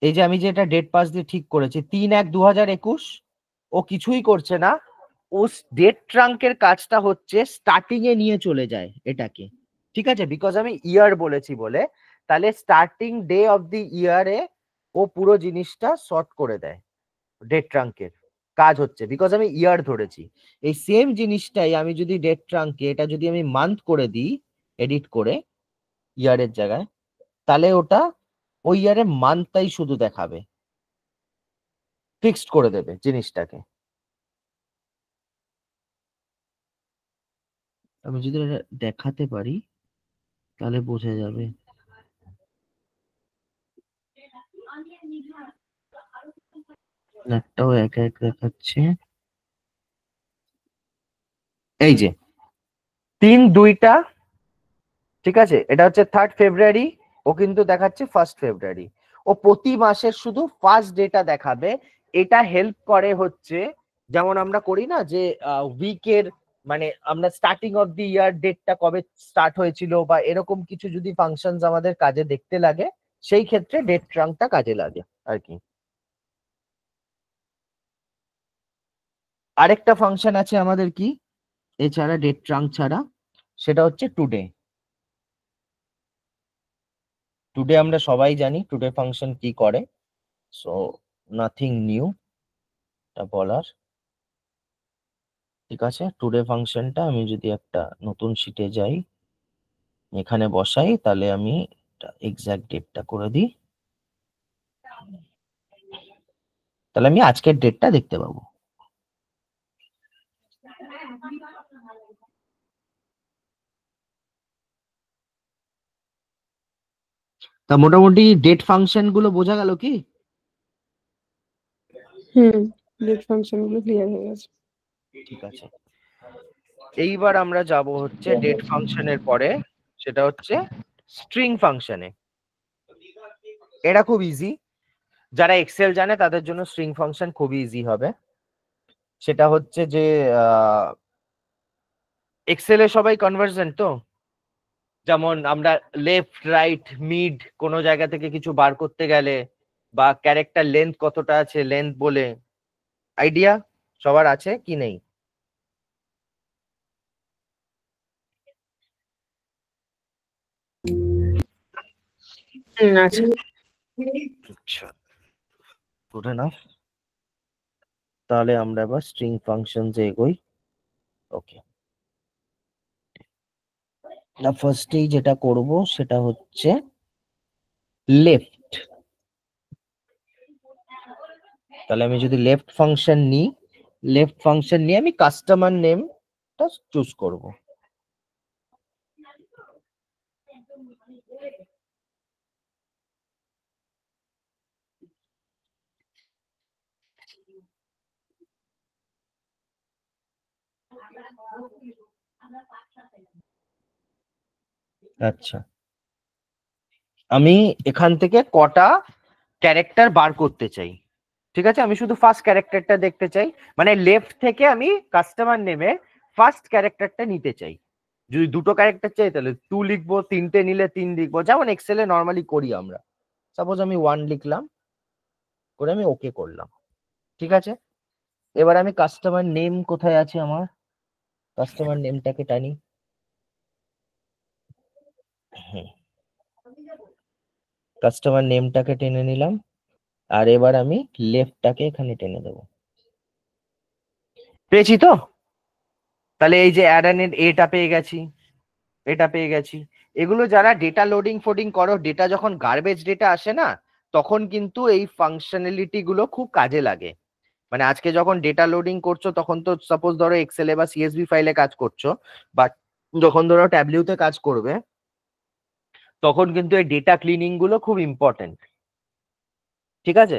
এই যে আমি যে এটা ডেট পাস দিয়ে ঠিক করেছি 3/1/2021, ও কিছুই করছে না, ও ডেট ট্রাঙ্কের কাজটা হচ্ছে স্টার্টিং এ নিয়ে চলে যায় এটাকে, ঠিক আছে? বিকজ আমি ইয়ার বলেছি বলে, তাহলে স্টার্টিং ডে অফ দি ইয়ারে ও পুরো জিনিসটা সর্ট করে দেয়। ডেট ট্রাঙ্কের কাজ হচ্ছে বিকজ আমি ইয়ার ধরেছি। এই সেম জিনিসটাই আমি যদি ডেট ট্রাঙ্কে এটা যদি আমি মান্থ করে দিই এডিট করে ইয়ারের জায়গায়, তাহলে ওটা ওই ইয়ারে মান্থটাই শুধু দেখাবে, ফিক্সড করে দেবে জিনিসটাকে। আমি যদি এটা দেখাতে পারি তাহলে বোঝা যাবে। একটাও এক এক দেখাচ্ছে। এই যে 3/2টা, ঠিক আছে, এটা হচ্ছে 3rd ফেব্রুয়ারি, ও কিন্তু দেখাচ্ছে 1st ফেব্রুয়ারি। ও প্রতি মাসের শুধু ফার্স্ট ডেটা দেখাবে। এটা হেল্প করে হচ্ছে যেমন আমরা করি না যে উইকের মানে আমরা স্টার্টিং অফ দি ইয়ার ডেটটা কবে স্টার্ট হয়েছিল বা এরকম কিছু যদি ফাংশনস আমাদের কাজে দেখতে লাগে, সেই ক্ষেত্রে ডেট ট্রাঙ্কটা কাজে লাগে আর কি। আরেকটা ফাংশন আছে আমাদের কি এছাড়া ডেট ট্রাঙ্ক ছাড়া, সেটা হচ্ছে টুডে। টুডে আমরা সবাই জানি টুডে ফাংশন কি করে, সো নাথিং নিউ টা বলার, ঠিক আছে? টুডে ফাংশনটা আমি যদি একটা নতুন শিটে যাই এখানে বসাই, তাহলে আমি এক্সাক্ট ডেটটা করে দিই, তাহলে আমি আজকের ডেটটা দেখতে পাবো। তা মোটামুটি ডেট ফাংশন গুলো বোঝা গেল কি? ডেট ফাংশন গুলো ক্লিয়ার হয়ে গেছে। ঠিক আছে, এইবার আমরা যাব হচ্ছে ডেট ফাংশনের পরে, সেটা হচ্ছে স্ট্রিং ফাংশনে। এটা খুব ইজি, যারা এক্সেল জানে তাদের জন্য স্ট্রিং ফাংশন খুবই ইজি হবে। সেটা হচ্ছে যে এক্সেলে সবাই কনভার্জেন্ট তো, যেমন আমরা লেফট রাইট মিড কোনো জায়গা থেকে কিছু বার করতে গেলে বা ক্যারেক্টার লেন্থ কতটা আছে লেন্থ বলে আইডিয়া সবার আছে কি নেই? আচ্ছা, আচ্ছা, গুড এনাফ। তাহলে আমরা এবার স্ট্রিং ফাংশন যে এগোই। ওকে, না ফার্স্টেই যেটা করব সেটা হচ্ছে লেফট। তাহলে আমি যদি লেফট ফাংশন নিই, লেফট ফাংশন নিয়ে আমি কাস্টমার নেমটা চুজ করব। আচ্ছা, আমি এখান থেকে কটা ক্যারেক্টার বার করতে চাই, ঠিক আছে? আমি শুধু ফার্স্ট ক্যারেক্টারটা দেখতে চাই, মানে লেফট থেকে আমি কাস্টমার নেমে ফার্স্ট ক্যারেক্টারটা নিতে চাই। যদি দুটো ক্যারেক্টার চাই তাহলে 2 লিখবো, 3টে নিলে 3 লিখবো, যেমন এক্সেলে নর্মালি করি আমরা। সাপোজ আমি 1 লিখলাম, করে আমি ওকে করলাম, ঠিক আছে? এবার আমি কাস্টমার নেম কোথায় আছে আমার, কাস্টমার নেমটাকে টানি, কাস্টমার নেমটাকে টেনে নিলাম, আর এবার আমি লেফটটাকে এখানে টেনে দেবো। পেয়েছি তো? তাহলে এই যে অ্যাডানের এটা পেয়ে গেছি, এটা পেয়ে গেছি। এগুলো যারা ডেটা লোডিং ফোডিং করো, ডেটা যখন গার্বেজ ডেটা আসে না, তখন কিন্তু এই ফাংশনালিটি গুলো খুব কাজে লাগে। মানে আজকে যখন ডেটা লোডিং করছো তখন তো সাপোজ ধরো এক্সেলে বা সিএসভি ফাইলে কাজ করছো, বাট যখন ধরো ট্যাবলিউতে কাজ করবে তখন কিন্তু এই ডেটা ক্লিনিং গুলো খুব ইম্পর্টেন্ট। ঠিক আছে,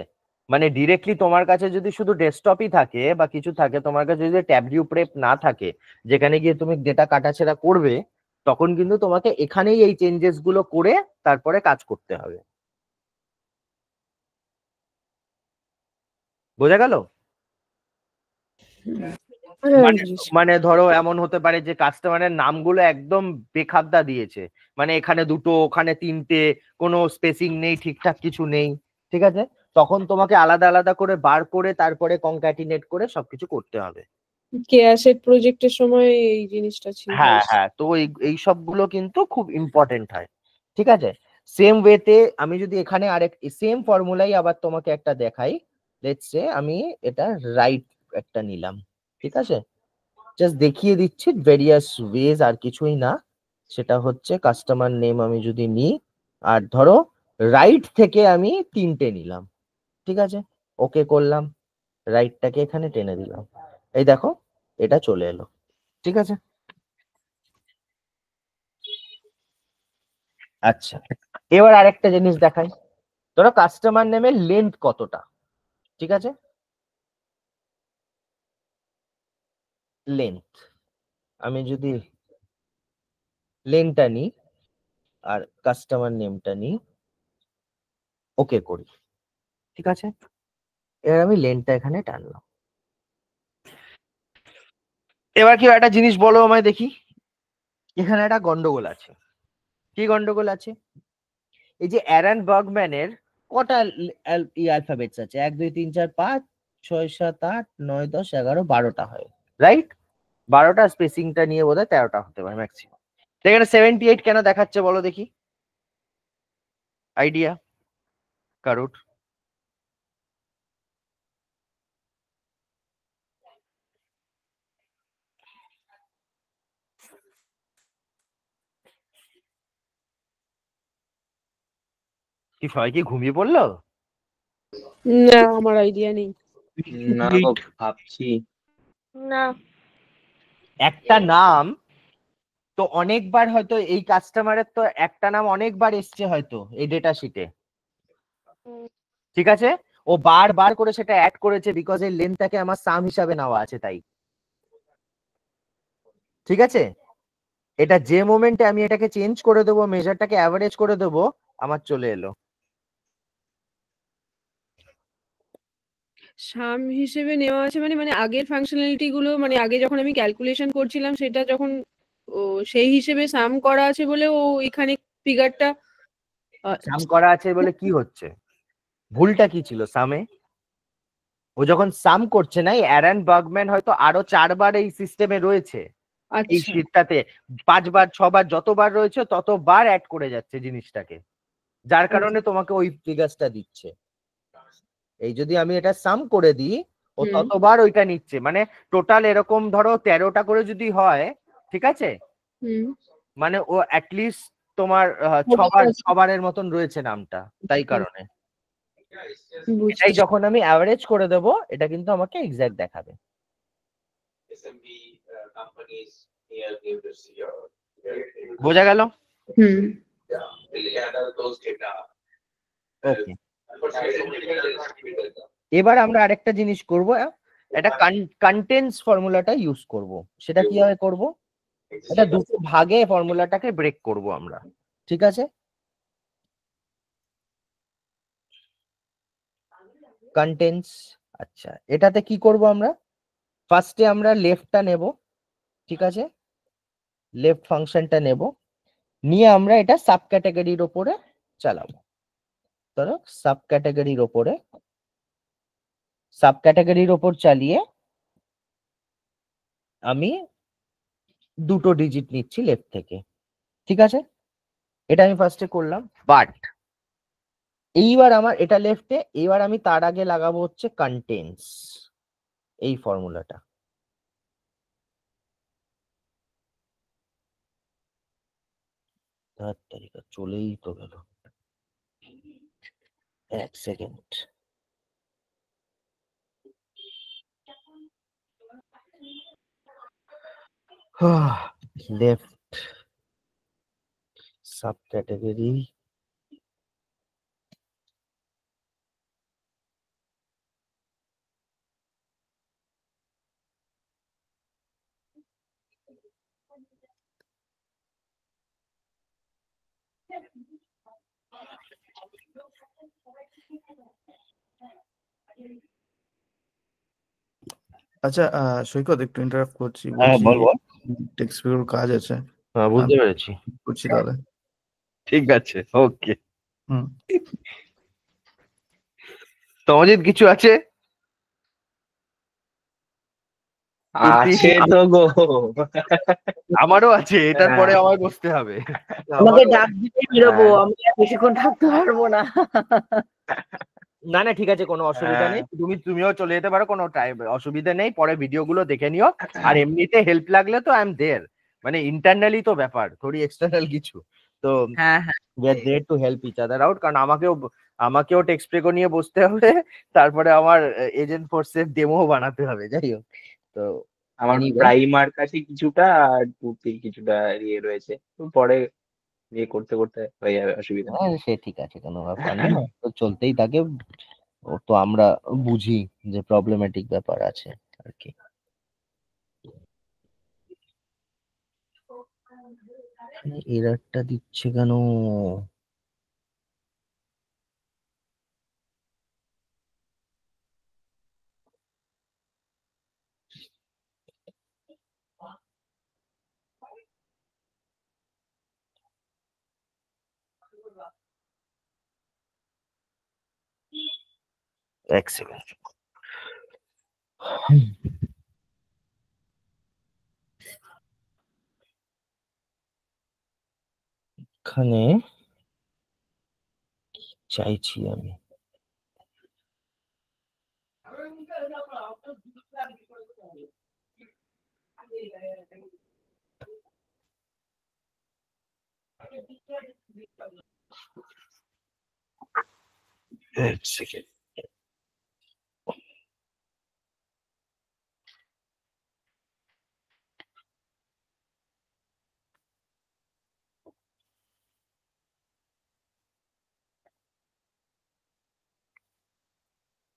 মানে ডিরেক্টলি তোমার কাছে যদি শুধু ডেস্কটপই থাকে বা কিছু থাকে, তোমার কাছে যদি ট্যাবলিউ প্রেপ না থাকে যেখানে গিয়ে তুমি ডেটা কাটাছেড়া করবে, তখন কিন্তু তোমাকে এখানেই এই চেঞ্জেস গুলো করে তারপরে কাজ করতে হবে। বোঝা গেল? মানে মানে ধরো এমন হতে পারে যে কাস্টমারের নামগুলো একদম বেখাদ্দা দিয়েছে, মানে এখানে দুটো ওখানে তিনটে, কোনো স্পেসিং নেই, ঠিকঠাক কিছু নেই। ঠিক আছে, তখন তোমাকে আলাদা আলাদা করে বার করে তারপরে কনক্যাটিনেট করে সবকিছু করতে হবে। কেয়াসেট প্রজেক্টের সময় এই জিনিসটা ছিল। হ্যাঁ হ্যাঁ, তো এই সবগুলো কিন্তু খুব ইম্পর্টেন্ট হয়। ঠিক আছে, সেম ওয়েতে আমি যদি এখানে আরেক সেম ফর্মুলাই আবার তোমাকে একটা দেখাই, লেটস সে আমি এটা রাইট একটা নিলাম। ঠিক আছে, জাস্ট দেখিয়ে দিচ্ছি ভেরিয়াস ওয়েজ, আর কিছুই না। সেটা হচ্ছে কাস্টমার নেম আমি যদি নিই, আর ধরো রাইট থেকে আমি তিনটে নিলাম। ঠিক আছে, ওকে করলাম, রাইটটাকে এখানে টেনে দিলাম, এই দেখো এটা চলে এলো। ঠিক আছে, আচ্ছা এবার আরেকটা জিনিস দেখাই, ধরো কাস্টমার নেমের লেন্থ কতটা। ঠিক আছে, লেন্থ আমি যদি লেন্থটা নিই আর কাস্টমার নেমটা নিই, ওকে করি। ঠিক আছে, এবার আমি লেন্থটা এখানে টানলাম। এবার কি একটা জিনিস বলো আমায় দেখি, এখানে একটা গন্ডগোল আছে। কি গন্ডগোল আছে? এই যে অ্যারান বার্গম্যানের কটা অ্যালফাবেটস আছে? 1 2 3 4 5 6 7 8 9 10 11 12টা হয়, রাইট? 12টা, স্পেসিংটা নিয়ে বোধহয় 13টা হতে পারে ম্যাক্সিমাম। সেখানে 78 কেন দেখাচ্ছে বলো দেখি, আইডিয়া কারোর? কি সবাই কি ঘুমিয়ে পড়লো? না, আমার আইডিয়া নেই। না গো, ভাবছি। না, একটা নাম তো অনেকবার, হয়তো এই কাস্টমারের তো একটা নাম অনেকবার এসছে হয়তো এই ডেটা শিটে। ঠিক আছে, ও বারবার করে সেটা অ্যাড করেছে বিকজ এই লেন্থটাকে আমার সাম হিসাবে নেওয়া আছে তাই। ঠিক আছে, এটা যে মোমেন্টে আমি এটাকে চেঞ্জ করে দেবো, মেজারটাকে অ্যাভারেজ করে দেবো, আমার চলে এলো। সাম হিসেবে নেওয়া আছে মানে মানে আগের ফাংশনালিটি গুলো, মানে আগে যখন আমি ক্যালকুলেশন করছিলাম সেটা যখন ও সেই হিসেবে সাম করা আছে বলে ও এখানে ফিগারটা সাম করা আছে বলে কি হচ্ছে? ভুলটা কি ছিল সামে? ও যখন সাম করছে না, অ্যারান বার্গম্যান হয়তো আরো 4বার এই সিস্টেমে রয়েছে, এই আচ্ছা। শীটটাতে 5বার 6বার যতবার রয়েছে ততবার অ্যাড করে যাচ্ছে জিনিসটাকে, যার কারণে তোমাকে ওই ফিগারসটা দিচ্ছে। এই যদি আমি এটা সাম করে দিই, ও হুম। ততবার ওইটা নিচ্ছে, মানে টোটাল এরকম ধরো 13টা করে যদি হয়, ঠিক আছে, হুম। মানে ও অ্যাটলিস্ট তোমার ছবার আছে। ছবারের মতন রয়েছে নামটা, তাই কারণে। এটাই বুঝতে যখন আমি অ্যাভারেজ করে দেব, এটা কিন্তু আমাকে এক্সাক্ট দেখাবে। বোঝা গেল? হুম। ওকে, এবার আমরা আরেকটা জিনিস করব, এটা কন্টেন্টস ফর্মুলাটা ইউজ করব। সেটা কিভাবে করব? এটা দুটো ভাগে ফর্মুলাটাকে ব্রেক করব আমরা। ঠিক আছে, কন্টেন্টস, আচ্ছা এটাতে কি করব আমরা? ফার্স্টে আমরা লেফটটা নেব। ঠিক আছে, লেফট ফাংশনটা নেব, নিয়ে আমরা এটা সাব ক্যাটাগরির ওপরে চালাবো। ধরো সাব ক্যাটাগরির ওপর চালিয়ে আমি দুটো ডিজিট নিচ্ছি লেফট থেকে। ঠিক আছে, এটা আমি ফার্স্টে করলাম, বাট এইবার আমার এটা লেফটে, এবার আমি তার আগে লাগাবো হচ্ছে কন্টেন্টস, এই ফর্মুলাটা। তার তারিখা চলেই তো গেল, 1 সেকেন্ড। লেফট সাব ক্যাটাগরি, আচ্ছা সৈকত একটু ইন্টারাপ্ট করছি, হ্যাঁ বলছি বল বল। টেক্সট কাজ আছে, হ্যাঁ বুঝতে পেরেছি, করছি তাহলে। ঠিক আছে, ওকে। হুম। তোমাদের কিছু আছে? আছে তো গো। আমারও আছে, এটার পরে হ্যাঁ। আমায় বসতে হবে। আমাকে আমারও ডাক দিতে বেরোবো, হ্যাঁ। আমি আর বেশিক্ষণ থাকতে পারবো না। না না ঠিক আছে, কোনো অসুবিধা নেই, তুমিও চলে যেতে পারো, কোনো অসুবিধা নেই, পরে ভিডিও গুলো দেখে নিও। আর এমনিতে হেল্প লাগলে তো আই এম দেয়ার, মানে ইন্টারনালি তো ব্যাপার, থোড়ি এক্সটার্নাল কিছু তো হ্যাঁ হ্যাঁ, we are there to help each other out, কারণ আমাকেও টেক্সপ্রেকো নিয়ে বসতে হবে, তারপরে আমার এজেন্ট ফোর্সের ডেমো বানাতে হবে, যাই হোক। তো আমার anyway, প্রাইমার কাছে কিছুটা আর পূর্তির কিছুটা ইয়ে রয়েছে, তো পরে ইয়ে করতে করতে হয়ে যাবে, অসুবিধা নেই। সে ঠিক আছে, কোনো ব্যাপার না, তো চলতেই থাকে। ও তো আমরা বুঝি যে প্রবলেমেটিক ব্যাপার আছে আর কি। এরারটা দিচ্ছে কেন? এক সেকেন্ড। এখানে চাইছি আমি এক সেকেন্ড।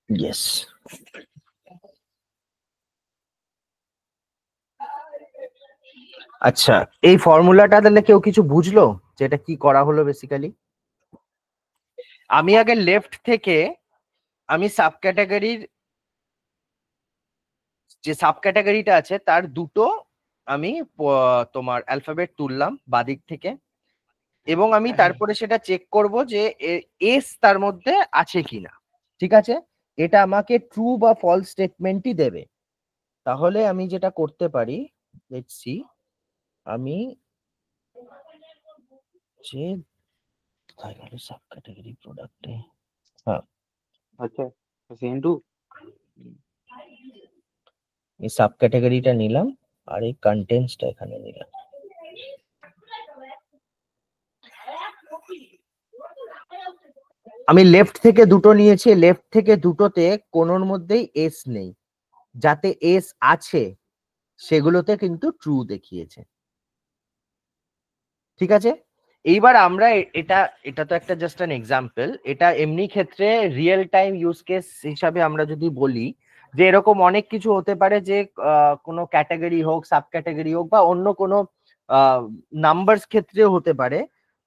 ইয়েস, আচ্ছা, এই ফর্মুলাটা তাহলে কেউ কিছু বুঝলো যে এটা কি করা হলো বেসিক্যালি? আমি আগে লেফট থেকে আমি সাব ক্যাটাগরির যে সাব ক্যাটাগরিটা আছে তার দুটো আমি তোমার অ্যালফাবেট তুললাম বাদিক থেকে, এবং আমি তারপরে সেটা চেক করব যে এস তার মধ্যে আছে কিনা। ঠিক আছে, এটা আমাকে ট্রু বা ফলস স্টেটমেন্টই দেবে। তাহলে আমি যেটা করতে পারি, লেটস সি, আমি যে কোথায় গেল সাব ক্যাটাগরি প্রোডাক্টে, হ্যাঁ আচ্ছা, সেম টু এই সাব ক্যাটাগরিটা নিলাম আর এই কন্টেন্টসটা এখানে নিলাম। আমি লেফট থেকে দুটো নিয়েছি, লেফট থেকে দুটোতে কোনোর মধ্যেই এস নেই, যাতে এস আছে সেগুলোতে কিন্তু ট্রু দেখিয়েছে। ঠিক আছে, এইবার আমরা এটা এটা তো একটা জাস্ট অ্যান এক্সাম্পল, এটা এমনি ক্ষেত্রে রিয়েল টাইম ইউজ কেস হিসাবে আমরা যদি বলি যে এরকম অনেক কিছু হতে পারে যে কোনো ক্যাটাগরি হোক, সাব ক্যাটাগরি হোক, বা অন্য কোনো নাম্বারস ক্ষেত্রেও হতে পারে,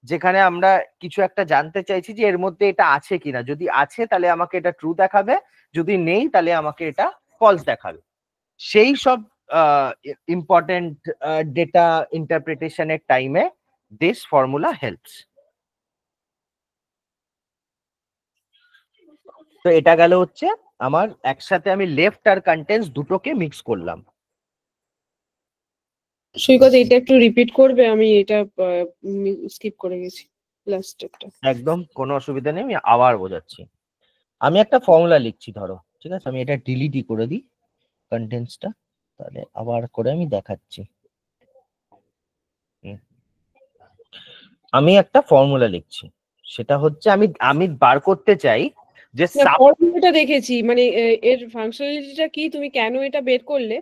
যেখানে আমরা কিছু একটা জানতে চাইছি যে এর মধ্যে এটা আছে কিনা, যদি আছে তাহলে আমাকে এটা ট্রু দেখাবে, যদি নেই তাহলে আমাকে এটা ফলস দেখাবে। সেই সব ইম্পর্টেন্ট ডেটা ইন্টারপ্রিটেশনের টাইমে this formula helps. তো এটা গেল হচ্ছে আমার একসাথে আমি লেফট আর কন্টেন্টস দুটোকে মিক্স করলাম। সৈকত এটা একটু রিপিট করবে, আমি এটা স্কিপ করে গেছি লাস্ট স্টেপটা। একদম কোনো অসুবিধা নেই, আমি আবার বোঝাচ্ছি। আমি একটা ফর্মুলা লিখছি, ধরো, ঠিক আছে, আমি এটা ডিলিটই করে দিই কন্টেন্টসটা, তাহলে আবার করে আমি দেখাচ্ছি। আমি একটা ফর্মুলা লিখছি, সেটা হচ্ছে আমি বার করতে চাই যে না সাব ফর্মুলাটা দেখেছি মানে এর ফাংশনালিটিটা কি, তুমি কেন এটা বের করলে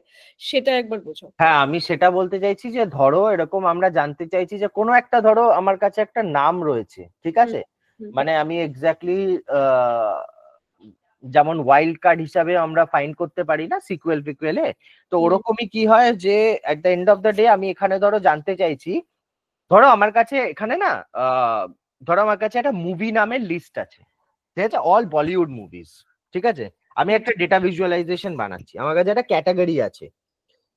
সেটা একবার বোঝো। হ্যাঁ আমি সেটা বলতে চাইছি যে ধরো এরকম আমরা জানতে চাইছি যে কোনো একটা ধরো আমার কাছে একটা নাম রয়েছে, ঠিক আছে, হুম, মানে আমি এক্স্যাক্টলি যেমন ওয়াইল্ড কার্ড হিসাবে আমরা ফাইন্ড করতে পারি না সিকুয়েল ফিকুয়েলে, তো হুম, ওরকমই কি হয় যে at the end of the day আমি এখানে ধরো জানতে চাইছি, ধরো আমার কাছে এখানে না ধরো আমার কাছে একটা মুভি নামের লিস্ট আছে, ঠিক আছে, অল বলিউড মুভিজ, ঠিক আছে, আমি একটা ডেটা ভিজুয়ালাইজেশন বানাচ্ছি, আমার কাছে একটা ক্যাটাগরি আছে,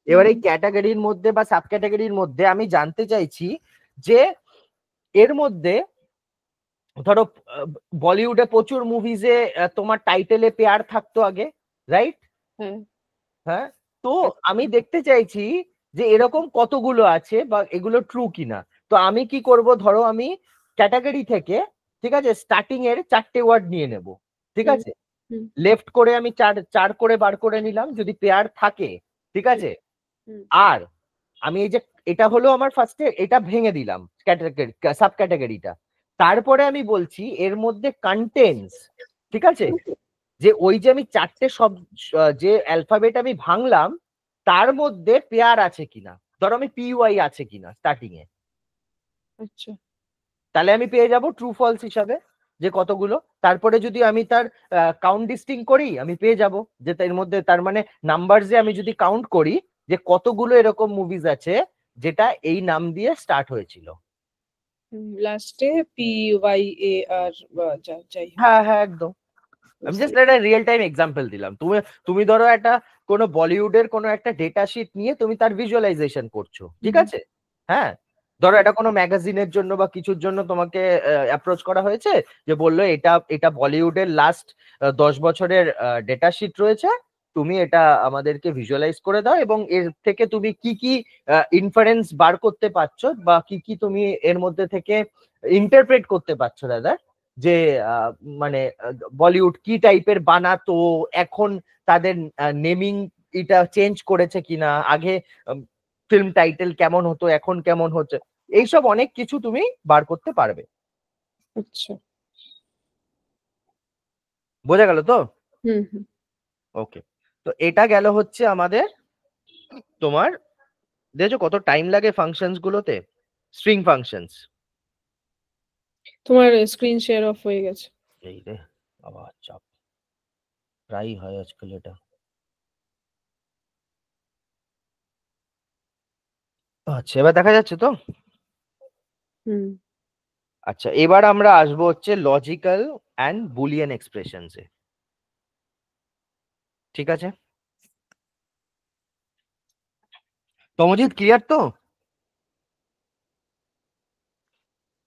এবার এই ক্যাটাগরির মধ্যে বা সাব ক্যাটাগরির মধ্যে আমি জানতে চাইছি যে এর মধ্যে ধরো বলিউডে প্রচুর মুভিজে তোমার টাইটেলে পেয়ার থাকতো আগে, রাইট? হ্যাঁ হ্যাঁ, তো আমি দেখতে চাইছি যে এরকম কতগুলো আছে বা এগুলো ট্রু কিনা। তো আমি কি করব, ধরো আমি ক্যাটাগরি থেকে, ঠিক আছে, স্টার্টিং এর 4টে ওয়ার্ড নিয়ে নেব, ঠিক হুম, আছে, হুম, লেফট করে আমি চার করে বার করে নিলাম যদি পেয়ার থাকে, ঠিক আছে, হুম, আর আমি এই যে এটা হলো আমার ফার্স্টে এটা ভেঙে দিলাম ক্যাটাগরি সাব ক্যাটাগরিটা, তারপরে আমি বলছি এর মধ্যে কন্টেন্টস, ঠিক আছে, যে ওই যে আমি 4টে সব যে অ্যালফাবেট আমি ভাঙলাম তার মধ্যে পেয়ার আছে কিনা, ধরো আমি পিওয়াই আছে কিনা স্টার্টিং এ, আচ্ছা তাহলে আমি পেয়ে যাব ট্রু ফলস হিসাবে যে কতগুলো, তারপরে যদি আমি তার কাউন্ট ডিস্টিং করি আমি পেয়ে যাব যে এর মধ্যে তার মানে নাম্বারসে আমি যদি কাউন্ট করি যে কতগুলো এরকম মুভিজ আছে যেটা এই নাম দিয়ে স্টার্ট হয়েছিল। লাস্টে PYAR যাই হোক। হ্যাঁ হ্যাঁ একদম, আমি জাস্ট একটা রিয়েল টাইম এক্সাম্পল দিলাম। তুমি তুমি ধরো একটা কোনো বলিউডের কোনো একটা ডেটা শিট নিয়ে তুমি তার ভিজুয়ালাইজেশন করছো, ঠিক আছে, হ্যাঁ, ধরো এটা কোনো ম্যাগাজিনের জন্য বা কিছুর জন্য তোমাকে অ্যাপ্রোচ করা হয়েছে যে বললো এটা এটা বলিউডের লাস্ট 10 বছরের ডেটা শিট রয়েছে, তুমি এটা আমাদেরকে ভিজুয়ালাইজ করে দাও এবং এর থেকে তুমি কি কি ইনফারেন্স বার করতে পারছো বা কি কি তুমি এর মধ্যে থেকে ইন্টারপ্রেট করতে পারছো দাদা, যে মানে বলিউড কি টাইপের বানাতো, এখন তাদের নেমিং এটা চেঞ্জ করেছে কিনা, আগে ফিল্ম টাইটেল কেমন হতো এখন কেমন হচ্ছে, এইসব অনেক কিছু তুমি বার করতে পারবে। আচ্ছা বোঝা গেল তো? হুম হুম ওকে, তো এটা গেল হচ্ছে আমাদের তোমার, দেখছো কত টাইম লাগে ফাংশনস গুলোতে, স্ট্রিং ফাংশনস। তোমার স্ক্রিন শেয়ার অফ হয়ে গেছে। এই রে আবার চাপ, প্রায় হয় আজকাল এটা। আচ্ছা এবার দেখা যাচ্ছে তো? হুম আচ্ছা এবার আমরা আসবো হচ্ছে লজিক্যাল অ্যান্ড বুলিয়ান এক্সপ্রেশনসে, ঠিক আছে, তমজিৎ ক্লিয়ার তো?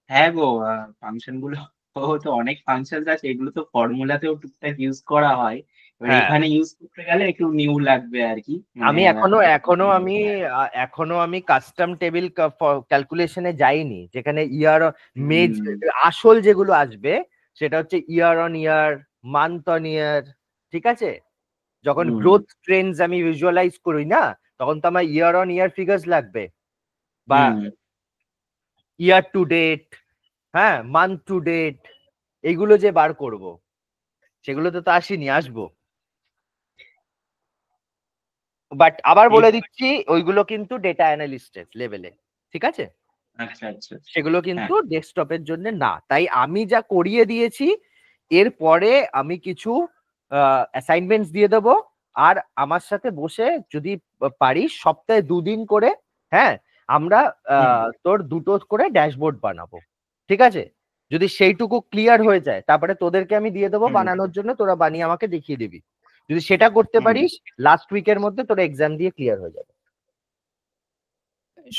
হ্যাঁ গো, ফাংশন গুলো তো অনেক ফাংশন আছে, এগুলো তো ফর্মুলাতেও টুকটাক ইউজ করা হয়, এবার হ্যাঁ এখানে ইউজ করতে গেলে একটু নিউ লাগবে আর কি, মানে আমি এখনো আমি কাস্টম টেবিল ক্যালকুলেশনে যাইনি, যেখানে ইয়ার মেজ আসল যেগুলো আসবে সেটা হচ্ছে year on year, month on year, ঠিক আছে, যখন গ্রোথ ট্রেন্ডস আমি ভিজুয়ালাইজ করি না তখন তো আমার ইয়ার অন ইয়ার ফিগার্স লাগবে বা ইয়ার টু ডেট, হ্যাঁ মান্থ টু ডেট, এইগুলো যে বার করব সেগুলোতে তো আসিনি, আসবো, বাট আবার বলে দিচ্ছি ওইগুলো কিন্তু ডেটা অ্যানালিস্টের লেভেলে, ঠিক আছে, আচ্ছা আচ্ছা সেগুলো কিন্তু ডেস্কটপের জন্য না। তাই আমি যা করিয়ে দিয়েছি এরপরে আমি কিছু অ্যাসাইনমেন্টস দিয়ে দেবো, আর আমার সাথে বসে যদি পারিস সপ্তাহে 2 দিন করে, হ্যাঁ আমরা তোর 2টো করে ড্যাশবোর্ড বানাবো, ঠিক আছে, যদি সেইটুকু ক্লিয়ার হয়ে যায় তারপরে তোদেরকে আমি দিয়ে দেবো বানানোর জন্য, তোরা বানিয়ে আমাকে দেখিয়ে দিবি, যদি সেটা করতে পারিস লাস্ট উইকের মধ্যে তোর এক্সাম দিয়ে ক্লিয়ার হয়ে যাবে।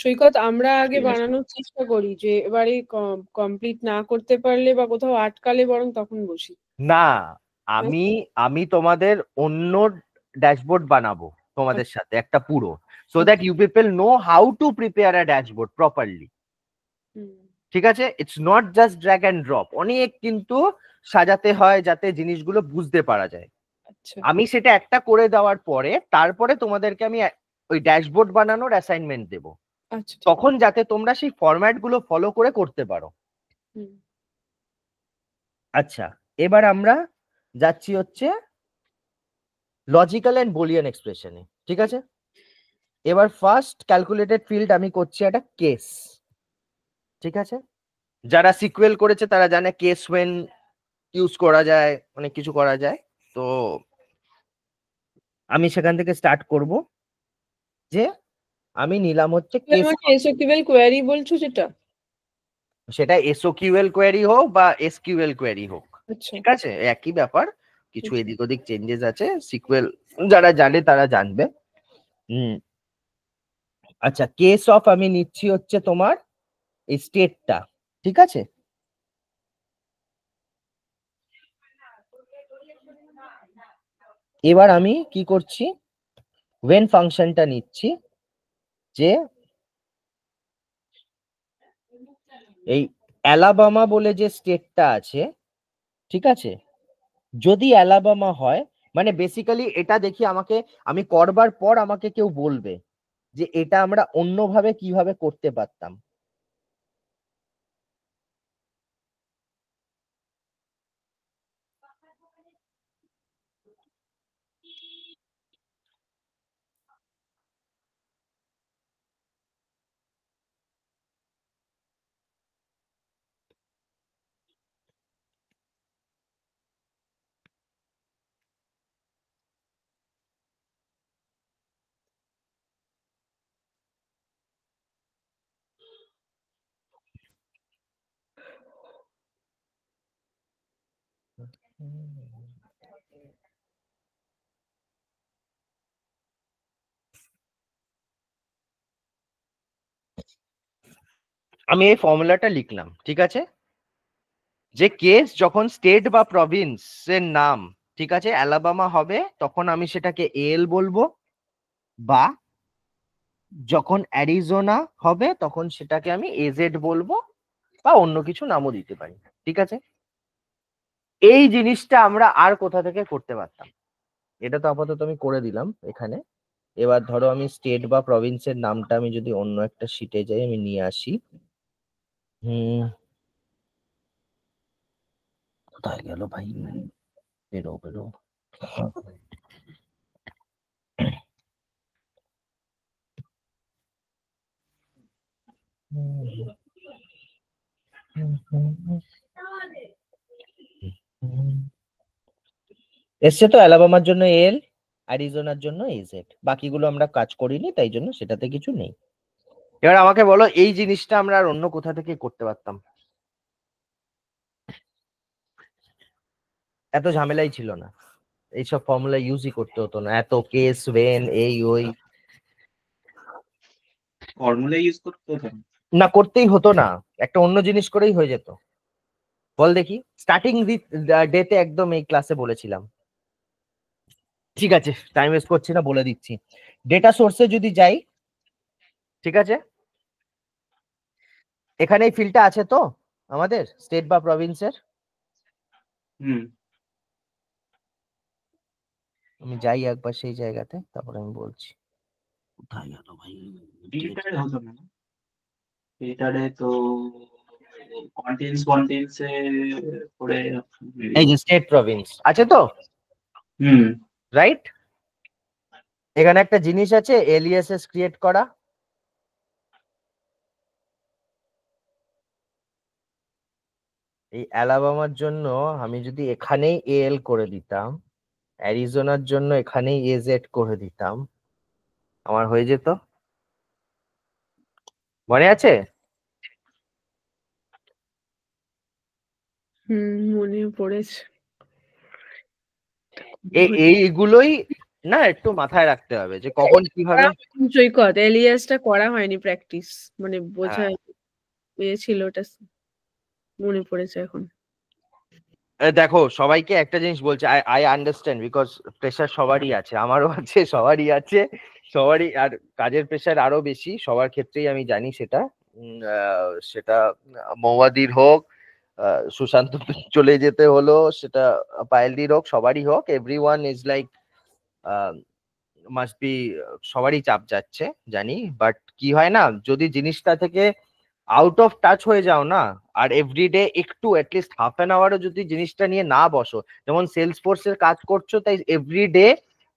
সৈকত, আমরা আগে ঠিক আছে। বানানোর চেষ্টা করি যে এবারে কমপ্লিট না করতে পারলে বা কোথাও আটকালে বরং তখন বসি। না, আমি আমি তোমাদের অন্য ড্যাশবোর্ড বানাবো তোমাদের সাথে একটা পুরো, so that you people know how to prepare a dashboard properly, ঠিক আছে, it's not just drag and drop, অনেক কিন্তু সাজাতে হয় যাতে জিনিসগুলো বুঝতে পারা যায়। আচ্ছা আমি সেটা একটা করে দেওয়ার পরে তারপরে তোমাদেরকে আমি ওই ড্যাশবোর্ড বানানোর অ্যাসাইনমেন্ট দেব, আচ্ছা তখন যাতে তোমরা সেই ফরম্যাট গুলো ফলো করে করতে পারো। হুম আচ্ছা এবার আমরা যাচ্ছি হচ্ছে লজিক্যাল এন্ড বুলিয়ান এক্সপ্রেশনে, ঠিক আছে। এবার ফার্স্ট ক্যালকুলেটেড ফিল্ড আমি করছি একটা কেস, ঠিক আছে। যারা সিকুয়েল করেছে তারা জানে কেস ওয়েন ইউজ করা যায়, অনেক কিছু করা যায়। তো আমি সেখান থেকে স্টার্ট করব যে আমি নিলাম হচ্ছে কেস, মানে এসকিউএল কোয়েরি বলছো যেটা? সেটা এসওকিউএল কোয়েরি হোক বা এসকিউএল কোয়েরি হোক, আচ্ছা, ঠিক আছে, একই ব্যাপার। কিছু এদিক ওদিক চেঞ্জেস আছে, সিকুয়েল যারা জানে তারা জানবে। আচ্ছা, কেস অফ আমি নিচ্ছি হচ্ছে তোমার এই স্টেটটা, ঠিক আছে। এবার আমি কি করছি, ওয়েন ফাংশনটা নিচ্ছি, যে এই অ্যালাবামা বলে যে স্টেটটা আছে, ঠিক আছে, যদি অ্যালাবামা হয়, মানে বেসিক্যালি এটা দেখি আমাকে, আমি করবার পর আমাকে কেউ বলবে যে এটা আমরা অন্যভাবে কিভাবে করতে পারতাম। আমি এই ফর্মুলাটা লিখলাম, ঠিক আছে, যে কেস যখন স্টেট বা প্রভিন্সের নাম, ঠিক আছে, অ্যালাবামা হবে তখন আমি সেটাকে এল বলবো, বা যখন অ্যারিজোনা হবে তখন সেটাকে আমি এজেড বলবো, বা অন্য কিছু নামও দিতে পারি, ঠিক আছে। এই জিনিসটা আমরা আর কোথা থেকে করতে পারতাম, এটা তো আপাতত আমি করে দিলাম এখানে। এবার ধরো আমি স্টেট বা প্রভিন্সের নামটা আমি যদি অন্য একটা শিটে যাই, আমি নিয়ে আসি। কোথায় গেল ভাই, বেরো বেরো। এসছে তো অ্যালাবামার জন্য এল, অ্যারিজোনার জন্য এজেড, বাকিগুলো আমরা কাজ করিনি তাই জন্য সেটাতে কিছু নেই। এবার আমাকে বলো এই জিনিসটা আমরা আর অন্য কোথা থেকে করতে পারতাম, এত ঝামেলাই ছিল না, এইসব ফর্মুলা ইউজই করতে হতো না, এত কেস ওয়েন এই ওই ফর্মুলা ইউজ করতে হতো না। না, করতেই হতো না, একটা অন্য জিনিস করেই হয়ে যেত। বল দেখি, স্টার্টিং ডেতে একদম এই ক্লাসে বলেছিলাম, ঠিক আছে, টাইম ওয়েস্ট করছি না, বলে দিচ্ছি। ডেটা সোর্সে যদি যাই, ঠিক আছে, এখানে এই ফিল্ডটা আছে তো আমাদের স্টেট বা প্রভিন্সের। হুম। আমি যাই একবার সেই জায়গাতে, তারপর আমি বলছি। কোথায় গেল ভাই, ফিল্টারে হতো না, ফিল্টারে তো কন্টেন্টস এ করে। এই যে স্টেট প্রভিন্স আছে তো, হুম। রাইট। এখানে একটা জিনিস আছে এলিয়াসেস ক্রিয়েট করা, এই অ্যালাবামার জন্য আমি যদি এখানেই এল করে দিতাম, অ্যারিজোনার জন্য এখানেই এজেড করে দিতাম, আমার হয়ে যেত, মনে আছে? মনে পড়েছে। এইগুলোই না একটু মাথায় রাখতে হবে যে কখন কিভাবে। সৈকত, এলিয়াসটা করা হয়নি প্র্যাকটিস, মানে বোঝা হ্যাঁ। ছিল ওটা, মনে পড়েছে এখন। দেখো সবাইকে একটা জিনিস বলছে, আই আন্ডারস্ট্যান্ড, বিকজ প্রেশার সবারই আছে, আমারও আছে, সবারই আছে, সবারই, আর কাজের প্রেশার আরো বেশি সবার ক্ষেত্রেই, আমি জানি সেটা। সেটা মৌয়াদির হোক, সুশান্ত চলে যেতে হলো, সেটা পায়েলদির হোক, সবারই হোক, everyone is like must be, সবারই চাপ যাচ্ছে জানি। বাট কি হয় না, যদি জিনিসটা থেকে আউট অফ টাচ হয়ে যাও না, আর এভরিডে একটু অ্যাটলিস্ট হাফ অ্যান আওয়ারও যদি জিনিসটা নিয়ে না বসো, যেমন সেলস ফোর্সের কাজ করছো, তাই এভরিডে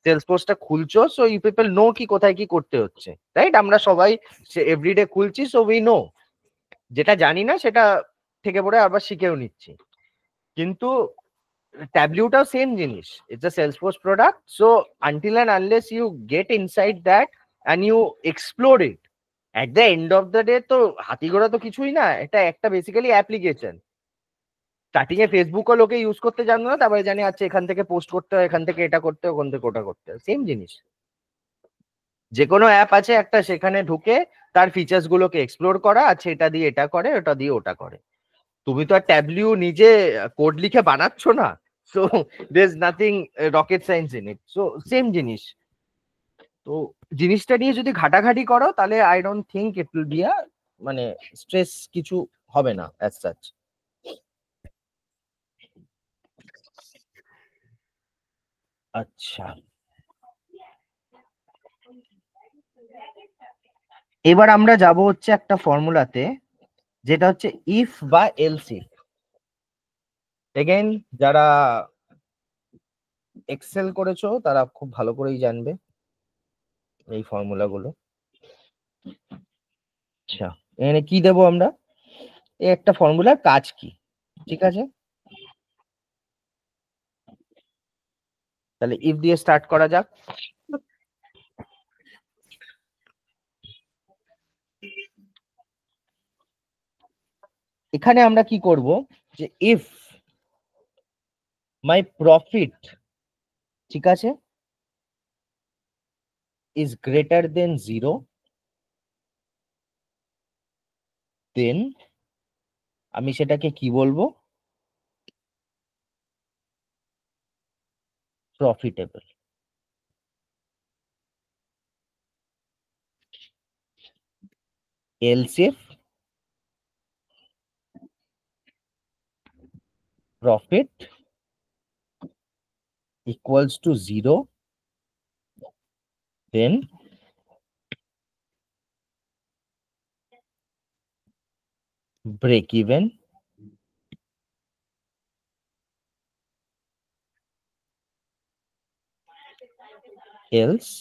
সেলস ফোর্সটা খুলছো, সো ইউ পিপল নো কি কোথায় কি করতে হচ্ছে, রাইট? আমরা সবাই এভরিডে খুলছি, সো উই নো। যেটা জানি না সেটা থেকে পড়ে আবার শিখেও নিচ্ছি। কিন্তু ট্যাবলিউটাও সেম জিনিস, it's a Salesforce product. So until and unless you get inside that and you explore it, at the end of the day তো হাতি ঘোড়া তো কিছুই না, এটা একটা বেসিক্যালি অ্যাপ্লিকেশন। স্টার্টিং এ ফেসবুকও লোকে ইউজ করতে জানো না, তারপরে জানি আচ্ছা এখান থেকে পোস্ট করতে হয়, এখান থেকে এটা করতে হয়, ওখান থেকে ওটা করতে হয়, সেম জিনিস। যে কোনো অ্যাপ আছে একটা, সেখানে ঢুকে তার ফিচার্স গুলোকে এক্সপ্লোর করা, আচ্ছা এটা দিয়ে এটা করে, ওটা দিয়ে ওটা করে। তুমি তো আর ট্যাবলিউ নিজে কোড লিখে বানাচ্ছ না, so there is nothing rocket science in it. So same জিনিস। তো জিনিসটা নিয়ে যদি ঘাটাঘাটি করো, তাহলে I don't think it will be a মানে স্ট্রেস কিছু হবে না অ্যাজ সাচ। আচ্ছা, এবার আমরা যাব হচ্ছে একটা ফর্মুলাতে, যেটা হচ্ছে ইফ বা এলস ইফ। এগেইন যারা এক্সেল করেছো তারা খুব ভালো করেই জানবে এই ফর্মুলাগুলো। আচ্ছা, এখানে কি দেবো আমরা? এই একটা ফর্মুলার কাজ কি, ঠিক আছে? তাহলে ইফ দিয়ে স্টার্ট করা যাক। এখানে আমরা কি করব, যে ইফ মাই প্রফিট, ঠিক আছে, ইজ গ্রেটার দেন 0, দেন আমি সেটাকে কি বলবো? Profitable. Else if profit equals to 0, then break even, else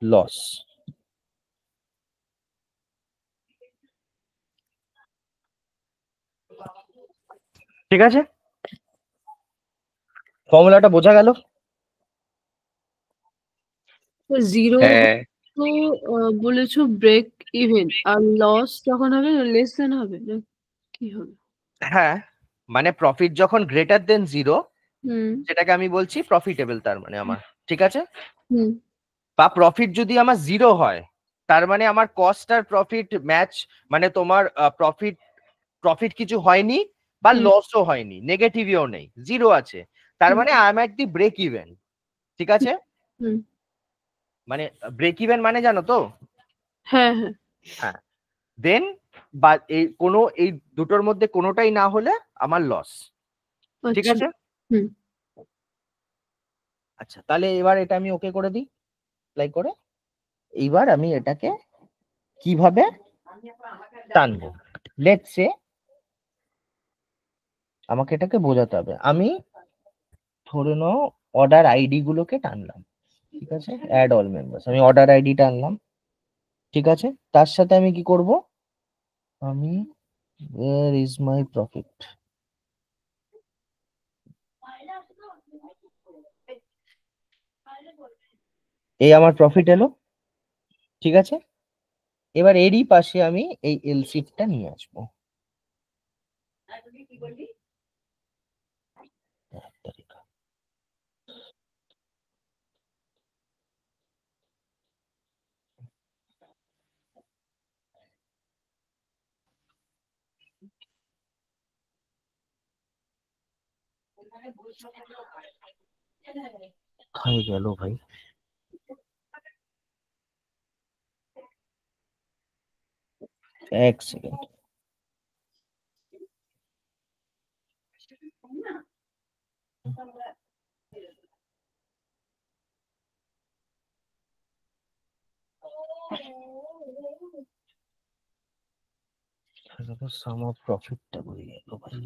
loss। ঠিক আছে, ফর্মুলাটা বোঝা গেল? জিরো হ্যাঁ তো বলেছো ব্রেক ইভেন, আর লস যখন হবে লেস দেন হবে না কি হবে? হ্যাঁ, মানে প্রফিট যখন গ্রেটার দেন 0, হুম সেটাকে আমি বলছি প্রফিটেবল, তার মানে আমার, ঠিক আছে? হুম বা প্রফিট যদি আমার 0 হয়, তার মানে আমার কস্ট আর প্রফিট ম্যাচ, মানে তোমার প্রফিট প্রফিট কিছু হয়নি বা হুম লসও হয়নি, নেগেটিভও নেই, 0 আছে, তার মানে I am at the break even, ঠিক আছে? হুম মানে ব্রেক ইভেন মানে জানো তো? হ্যাঁ হ্যাঁ হ্যাঁ, দেন বা এই কোনো এই দুটোর মধ্যে কোনোটাই না হলে আমার লস, ঠিক আচ্ছা আছে? হুম আচ্ছা, তাহলে এবার এটা আমি ওকে করে দিই, অ্যাপ্লাই করে। এইবার আমি এটাকে কিভাবে টানবো, লেটস সে আমাকে এটাকে বোঝাতে হবে। আমি ধরে নাও অর্ডার আইডি গুলোকে টানলাম, ঠিক আছে? অ্যাড অল মেম্বার্স, আমি অর্ডার আইডি টানলাম, ঠিক আছে? তার সাথে আমি কি করব, আমি where is my profit, এই আমার প্রফিট এলো, ঠিক আছে? এবার এরই পাশে আমি এই এলসিফটা নিয়ে আসবো। কোথায় গেল ভাই? এক সেকেন্ড। সাম অফ প্রফিটটা বলে গেল ভাই।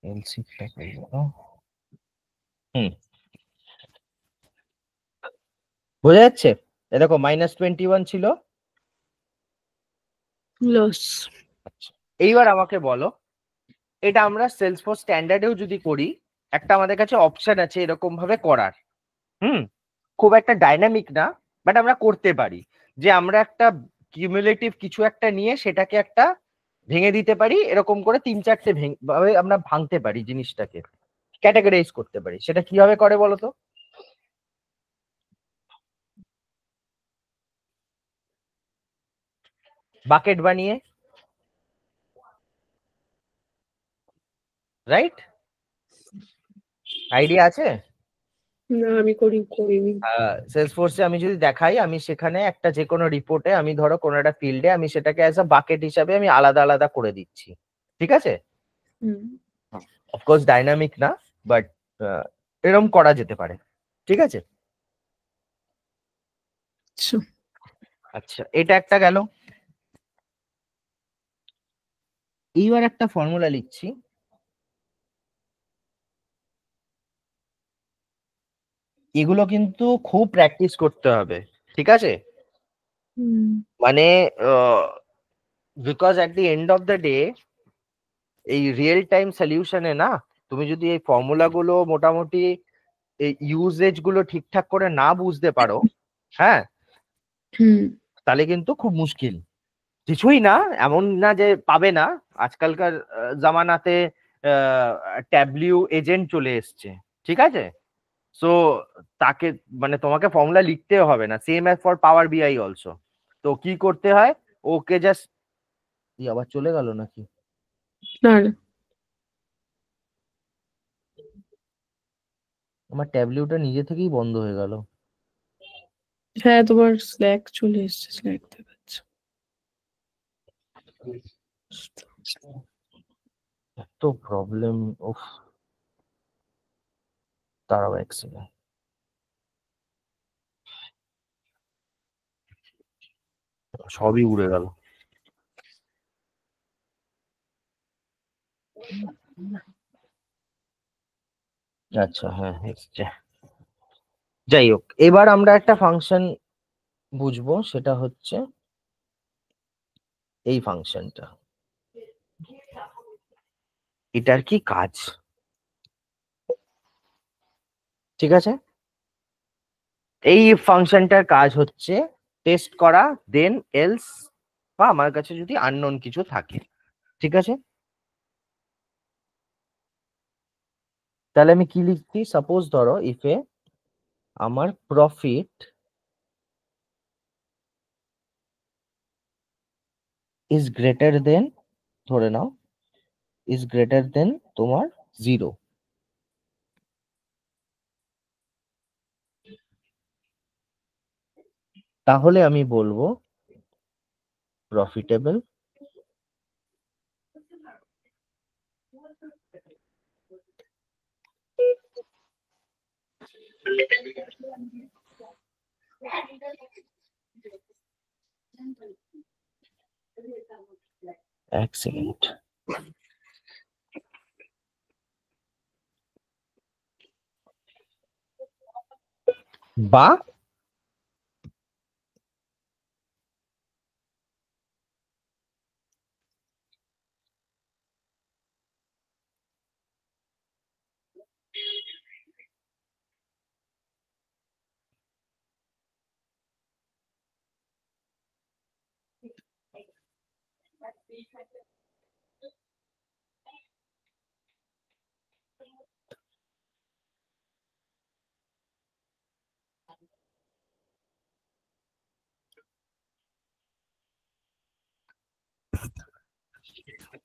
এলসিটা বলে গেল। বোঝা যাচ্ছে? এরকম -21 ছিল। লস। আচ্ছা, এইবার আমাকে বলো, এটা আমরা সেলসফোর্স স্ট্যান্ডার্ডেও যদি করি, একটা আমাদের কাছে অপশন আছে এরকম ভাবে করার। খুব একটা ডাইনামিক না, বাট আমরা করতে পারি যে আমরা একটা কিউমুলেটিভ কিছু একটা নিয়ে সেটাকে একটা ভেঙে দিতে পারি, এরকম করে 3-4টে ভাবে আমরা ভাঙতে পারি, জিনিসটাকে ক্যাটাগরাইজ করতে পারি। সেটা কিভাবে করে বলো তো? বাকেট বানিয়ে, রাইট? আইডিয়া আছে? না, আমি করিনি। সেলসফোর্সে আমি যদি দেখাই, আমি সেখানে একটা যে কোনো রিপোর্টে আমি ধরো কোনো একটা ফিল্ডে আমি সেটাকে অ্যাজ আ বাকেট হিসাবে আমি আলাদা আলাদা করে দিচ্ছি, ঠিক আছে? অফকোর্স ডাইনামিক না, বাট এরকম করা যেতে পারে, ঠিক আছে? আচ্ছা, এটা একটা গেল। এইবার একটা ফর্মুলা লিখছি। এগুলো কিন্তু খুব প্র্যাকটিস করতে হবে, ঠিক আছে? মানে because at the end of the day এই রিয়েল টাইম সলিউশনে না, তুমি যদি এই ফর্মুলা গুলো মোটামুটি এই ইউজেজ গুলো ঠিকঠাক করে না বুঝতে পারো, হ্যাঁ, তাহলে কিন্তু খুব মুশকিল। কিছুই না, এমন না যে পাবে না। আজকালকার জামানাতে ট্যাবলিউ এজেন্ট চলে এসছে, ঠিক আছে? সো তাকে মানে তোমাকে ফর্মুলা লিখতে হবে না, সেম অ্যাজ ফর পাওয়ার বিআই অলসো। তো কি করতে হয়, ওকে জাস্ট আবার চলে গেল নাকি? না, আমার ট্যাবলিউটা নিজে থেকেই বন্ধ হয়ে গেল। হ্যাঁ, তোমার স্ল্যাক চলে এসেছে, স্ল্যাক দেখাচ্ছে। এত প্রবলেম, উফ। দাঁড়াও এক সেকেন্ড। সবই উড়ে গেল। আচ্ছা, হ্যাঁ এসছে। যাই হোক, এবার আমরা একটা ফাংশন বুঝবো, সেটা হচ্ছে এই ফাংশনটা। এটার কি কাজ, ঠিক আছে? এই ফাংশনটার কাজ হচ্ছে টেস্ট করা, দেন এলস, বা আমার কাছে যদি আননোন কিছু থাকে, ঠিক আছে? তাহলে আমি কি লিখছি? সাপোজ ধরো ইফে আমার প্রফিট ইজ গ্রেটার দেন, ধরে নাও ইজ গ্রেটার দেন তোমার 0, তাহলে আমি বলবো প্রফিটেবল। এক সেকেন্ড। বা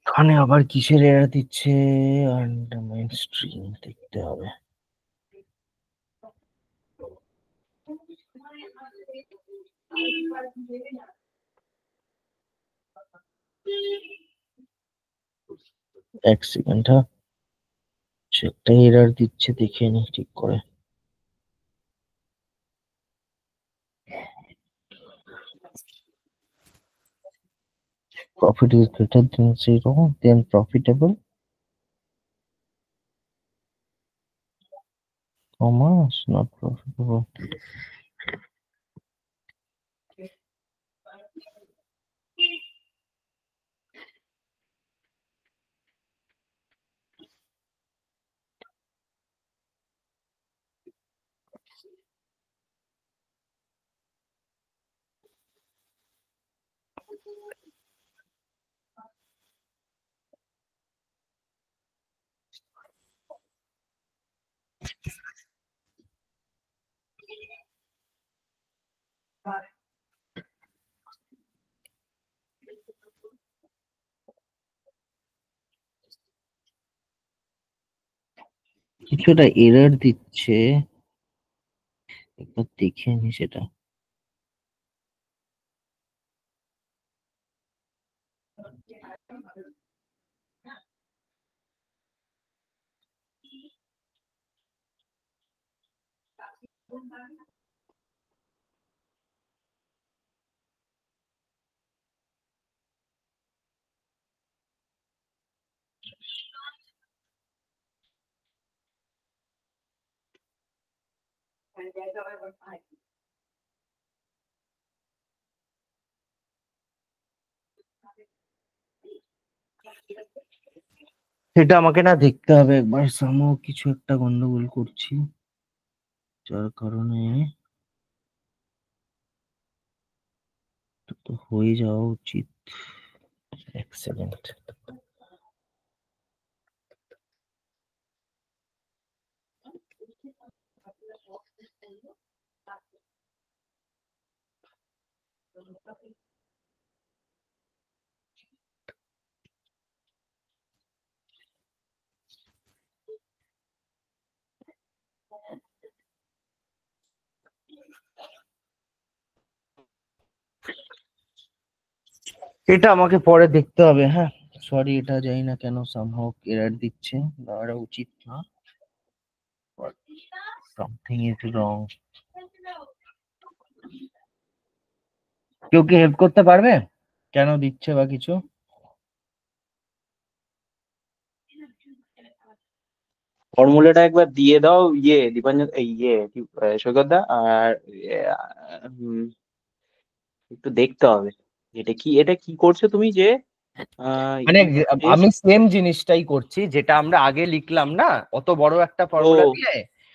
এখানে আবার কিসের এরর দিচ্ছে? আন্ডারলাইন স্ট্রিং দেখতে হবে। এক সেকেন্ড, হ্যাঁ একটা এরর দিচ্ছে, দেখে নি ঠিক করে। Profit is greater than 0, then profitable, commerce not profitable. কিছুটা এরর দিচ্ছে, একবার দেখে নি সেটা। সেটা আমাকে না দেখতে হবে একবার, সামও কিছু একটা গন্ডগোল করছি, যার কারণে তো হয়ে যাওয়া উচিত। এক্সেলেন্ট। এটা আমাকে পরে দেখতে হবে। হ্যাঁ সরি, এটা জানি না কেন সামহাউ এরর দিচ্ছে, দেওয়াটা উচিত না। Something is wrong. কেউ কি হেল্প করতে পারবে কেন দিচ্ছে বা কিছু? ফর্মুলাটা একবার দিয়ে দাও দীপাঞ্জন, সৈকত দা, আর একটু দেখতে হবে এটা কি করছো তুমি, যে মানে test- আমি সেম জিনিসটাই করছি যেটা আমরা আগে লিখলাম না অত বড় একটা ফর্মুলা ও দিয়ে,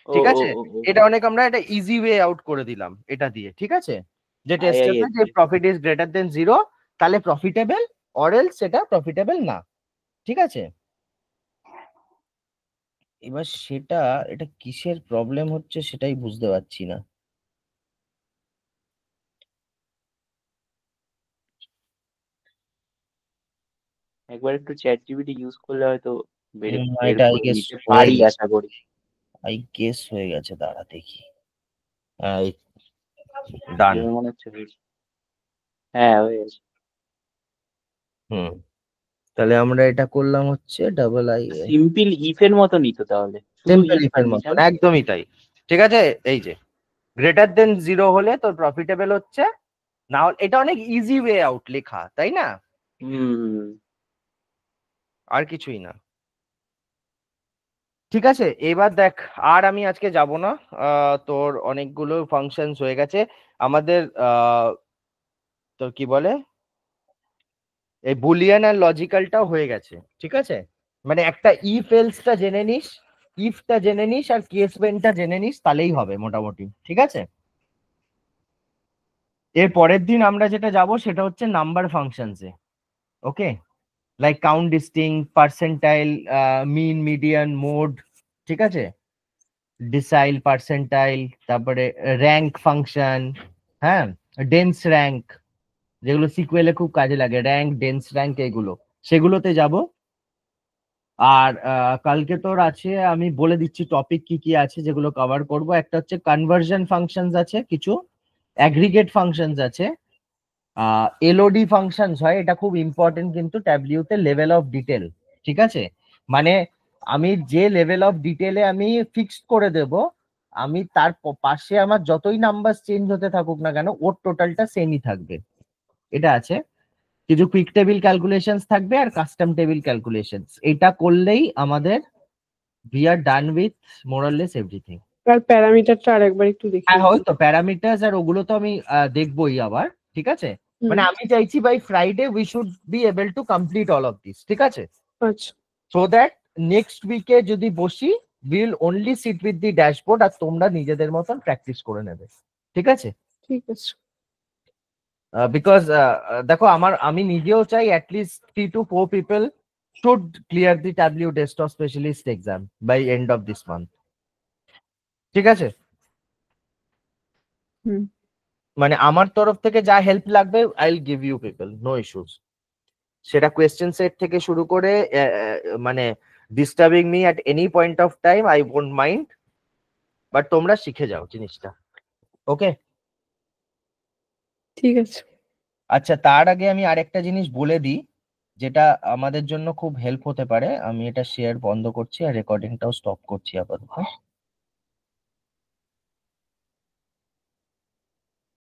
ও ঠিক ও আছে? ও ও, এটা অনেক আমরা একটা ইজি ওয়ে আউট করে দিলাম এটা দিয়ে, ঠিক আছে? যে আই আই টেস্টে যে এসছি। প্রফিট ইজ গ্রেটার দেন 0 তাহলে প্রফিটেবল, অর এলস সেটা প্রফিটেবল না, ঠিক আছে? এবার সেটা, এটা কিসের প্রবলেম হচ্ছে সেটাই বুঝতে পারছি না। একবার একটু চ্যাট জিপিটি ইউজ করলে হয়তো বের এটা আই করে গেস নিতে হয়ে পারি, গেছে, আশা করি। হয়ে গেছে, দাঁড়া দেখি। ডান। দেখে মনে হচ্ছে হয়েছে। হ্যাঁ, হয়ে গেছে। হুম, তাহলে আমরা এটা করলাম হচ্ছে ডাবল আই, সিম্পল ইফ এর মতো নিত তাহলে, শুধু সিম্পল ইফ ইফের কন্ডিশন। মতন, একদমই তাই, ঠিক আছে? এই যে গ্রেটার দেন 0 হলে তোর প্রফিটেবল হচ্ছে, না হলে এটা অনেক ইজি ওয়ে আউট লেখা, তাই না? হুম। আর কিছুই না, ঠিক আছে? এবার দেখ, আর আমি আজকে যাব না, তোর অনেকগুলো ফাংশনস হয়ে গেছে আমাদের, তোর কি বলে, এই বুলিয়ান আর লজিক্যালটাও হয়ে গেছে, ঠিক আছে? মানে একটা ইফ এলসটা জেনে নিস, ইফটা জেনে নিস আর কেস ওয়েনটা জেনে নিস, তাহলেই হবে মোটামুটি, ঠিক আছে? এর পরের দিন আমরা যেটা যাব সেটা হচ্ছে নাম্বার ফাংশনসে, ওকে? লাইক কাউন্ট, ডিস্টিং, পার্সেন্টাইল, মিন, মিডিয়ান, মোড, ঠিক আছে? ডিসাইল, পার্সেন্টাইল, তারপরে র্যাঙ্ক ফাংশন, হ্যাঁ, ডেন্স র্যাঙ্ক, যেগুলো সিকুয়েলে খুব কাজে লাগে, র্যাঙ্ক, ডেন্স র্যাঙ্ক, এগুলো সেগুলোতে যাব। আর কালকে তোর আছে, আমি বলে দিচ্ছি টপিক কি কি আছে যেগুলো কভার করব। একটা হচ্ছে কনভার্সন ফাংশনস আছে, কিছু অ্যাগ্রিগেট ফাংশনস আছে, এলওডি ফাংশনস হয়, এটা খুব ইম্পর্টেন্ট কিন্তু ট্যাবলিউতে, লেভেল অফ ডিটেল, ঠিক আছে? মানে আমি যে লেভেল অফ ডিটেলে আমি ফিক্সড করে দেব, আমি তার পাশে আমার যতই নাম্বার চেঞ্জ হতে থাকুক না কেন ওর টোটালটা সেমই থাকবে। এটা আছে, কিছু কুইক টেবিল ক্যালকুলেশনস থাকবে আর কাস্টম টেবিল ক্যালকুলেশনস। এটা করলেই আমাদের we are done with more or less everything. আর প্যারামিটারটা আরেকবার একটু দেখি। হ্যাঁ হয়তো প্যারামিটার্স আর ওগুলো তো আমি দেখবোই আবার, ঠিক আছে। মানে আমি চাইছি by Friday we should be able to complete all of this, ঠিক আছে। আচ্ছা সো দ্যাট নেক্সট উইকে যদি বসি will only sit with the dashboard, আর তোমরা নিজেদের মতন প্র্যাকটিস করে নেবে, ঠিক আছে। ঠিক আছে। বিকজ দেখো আমি নিজেও চাই at least 3 to 4 people should clear the Tableau desktop specialist exam by end of this month, ঠিক আছে। হুম। মানে আমার তরফ থেকে যা হেল্প লাগবে I will give you people, no issues. সেটা কোয়েশ্চেন সেট থেকে শুরু করে মানে disturbing me at any point of time, I won't mind, but তোমরা শিখে যাও জিনিসটা, ওকে। ঠিক আছে। আচ্ছা, তার আগে আমি আরেকটা জিনিস বলে দিই যেটা আমাদের জন্য খুব হেল্প হতে পারে। আমি এটা শেয়ার বন্ধ করছি আর রেকর্ডিংটাও স্টপ করছি আপাতত।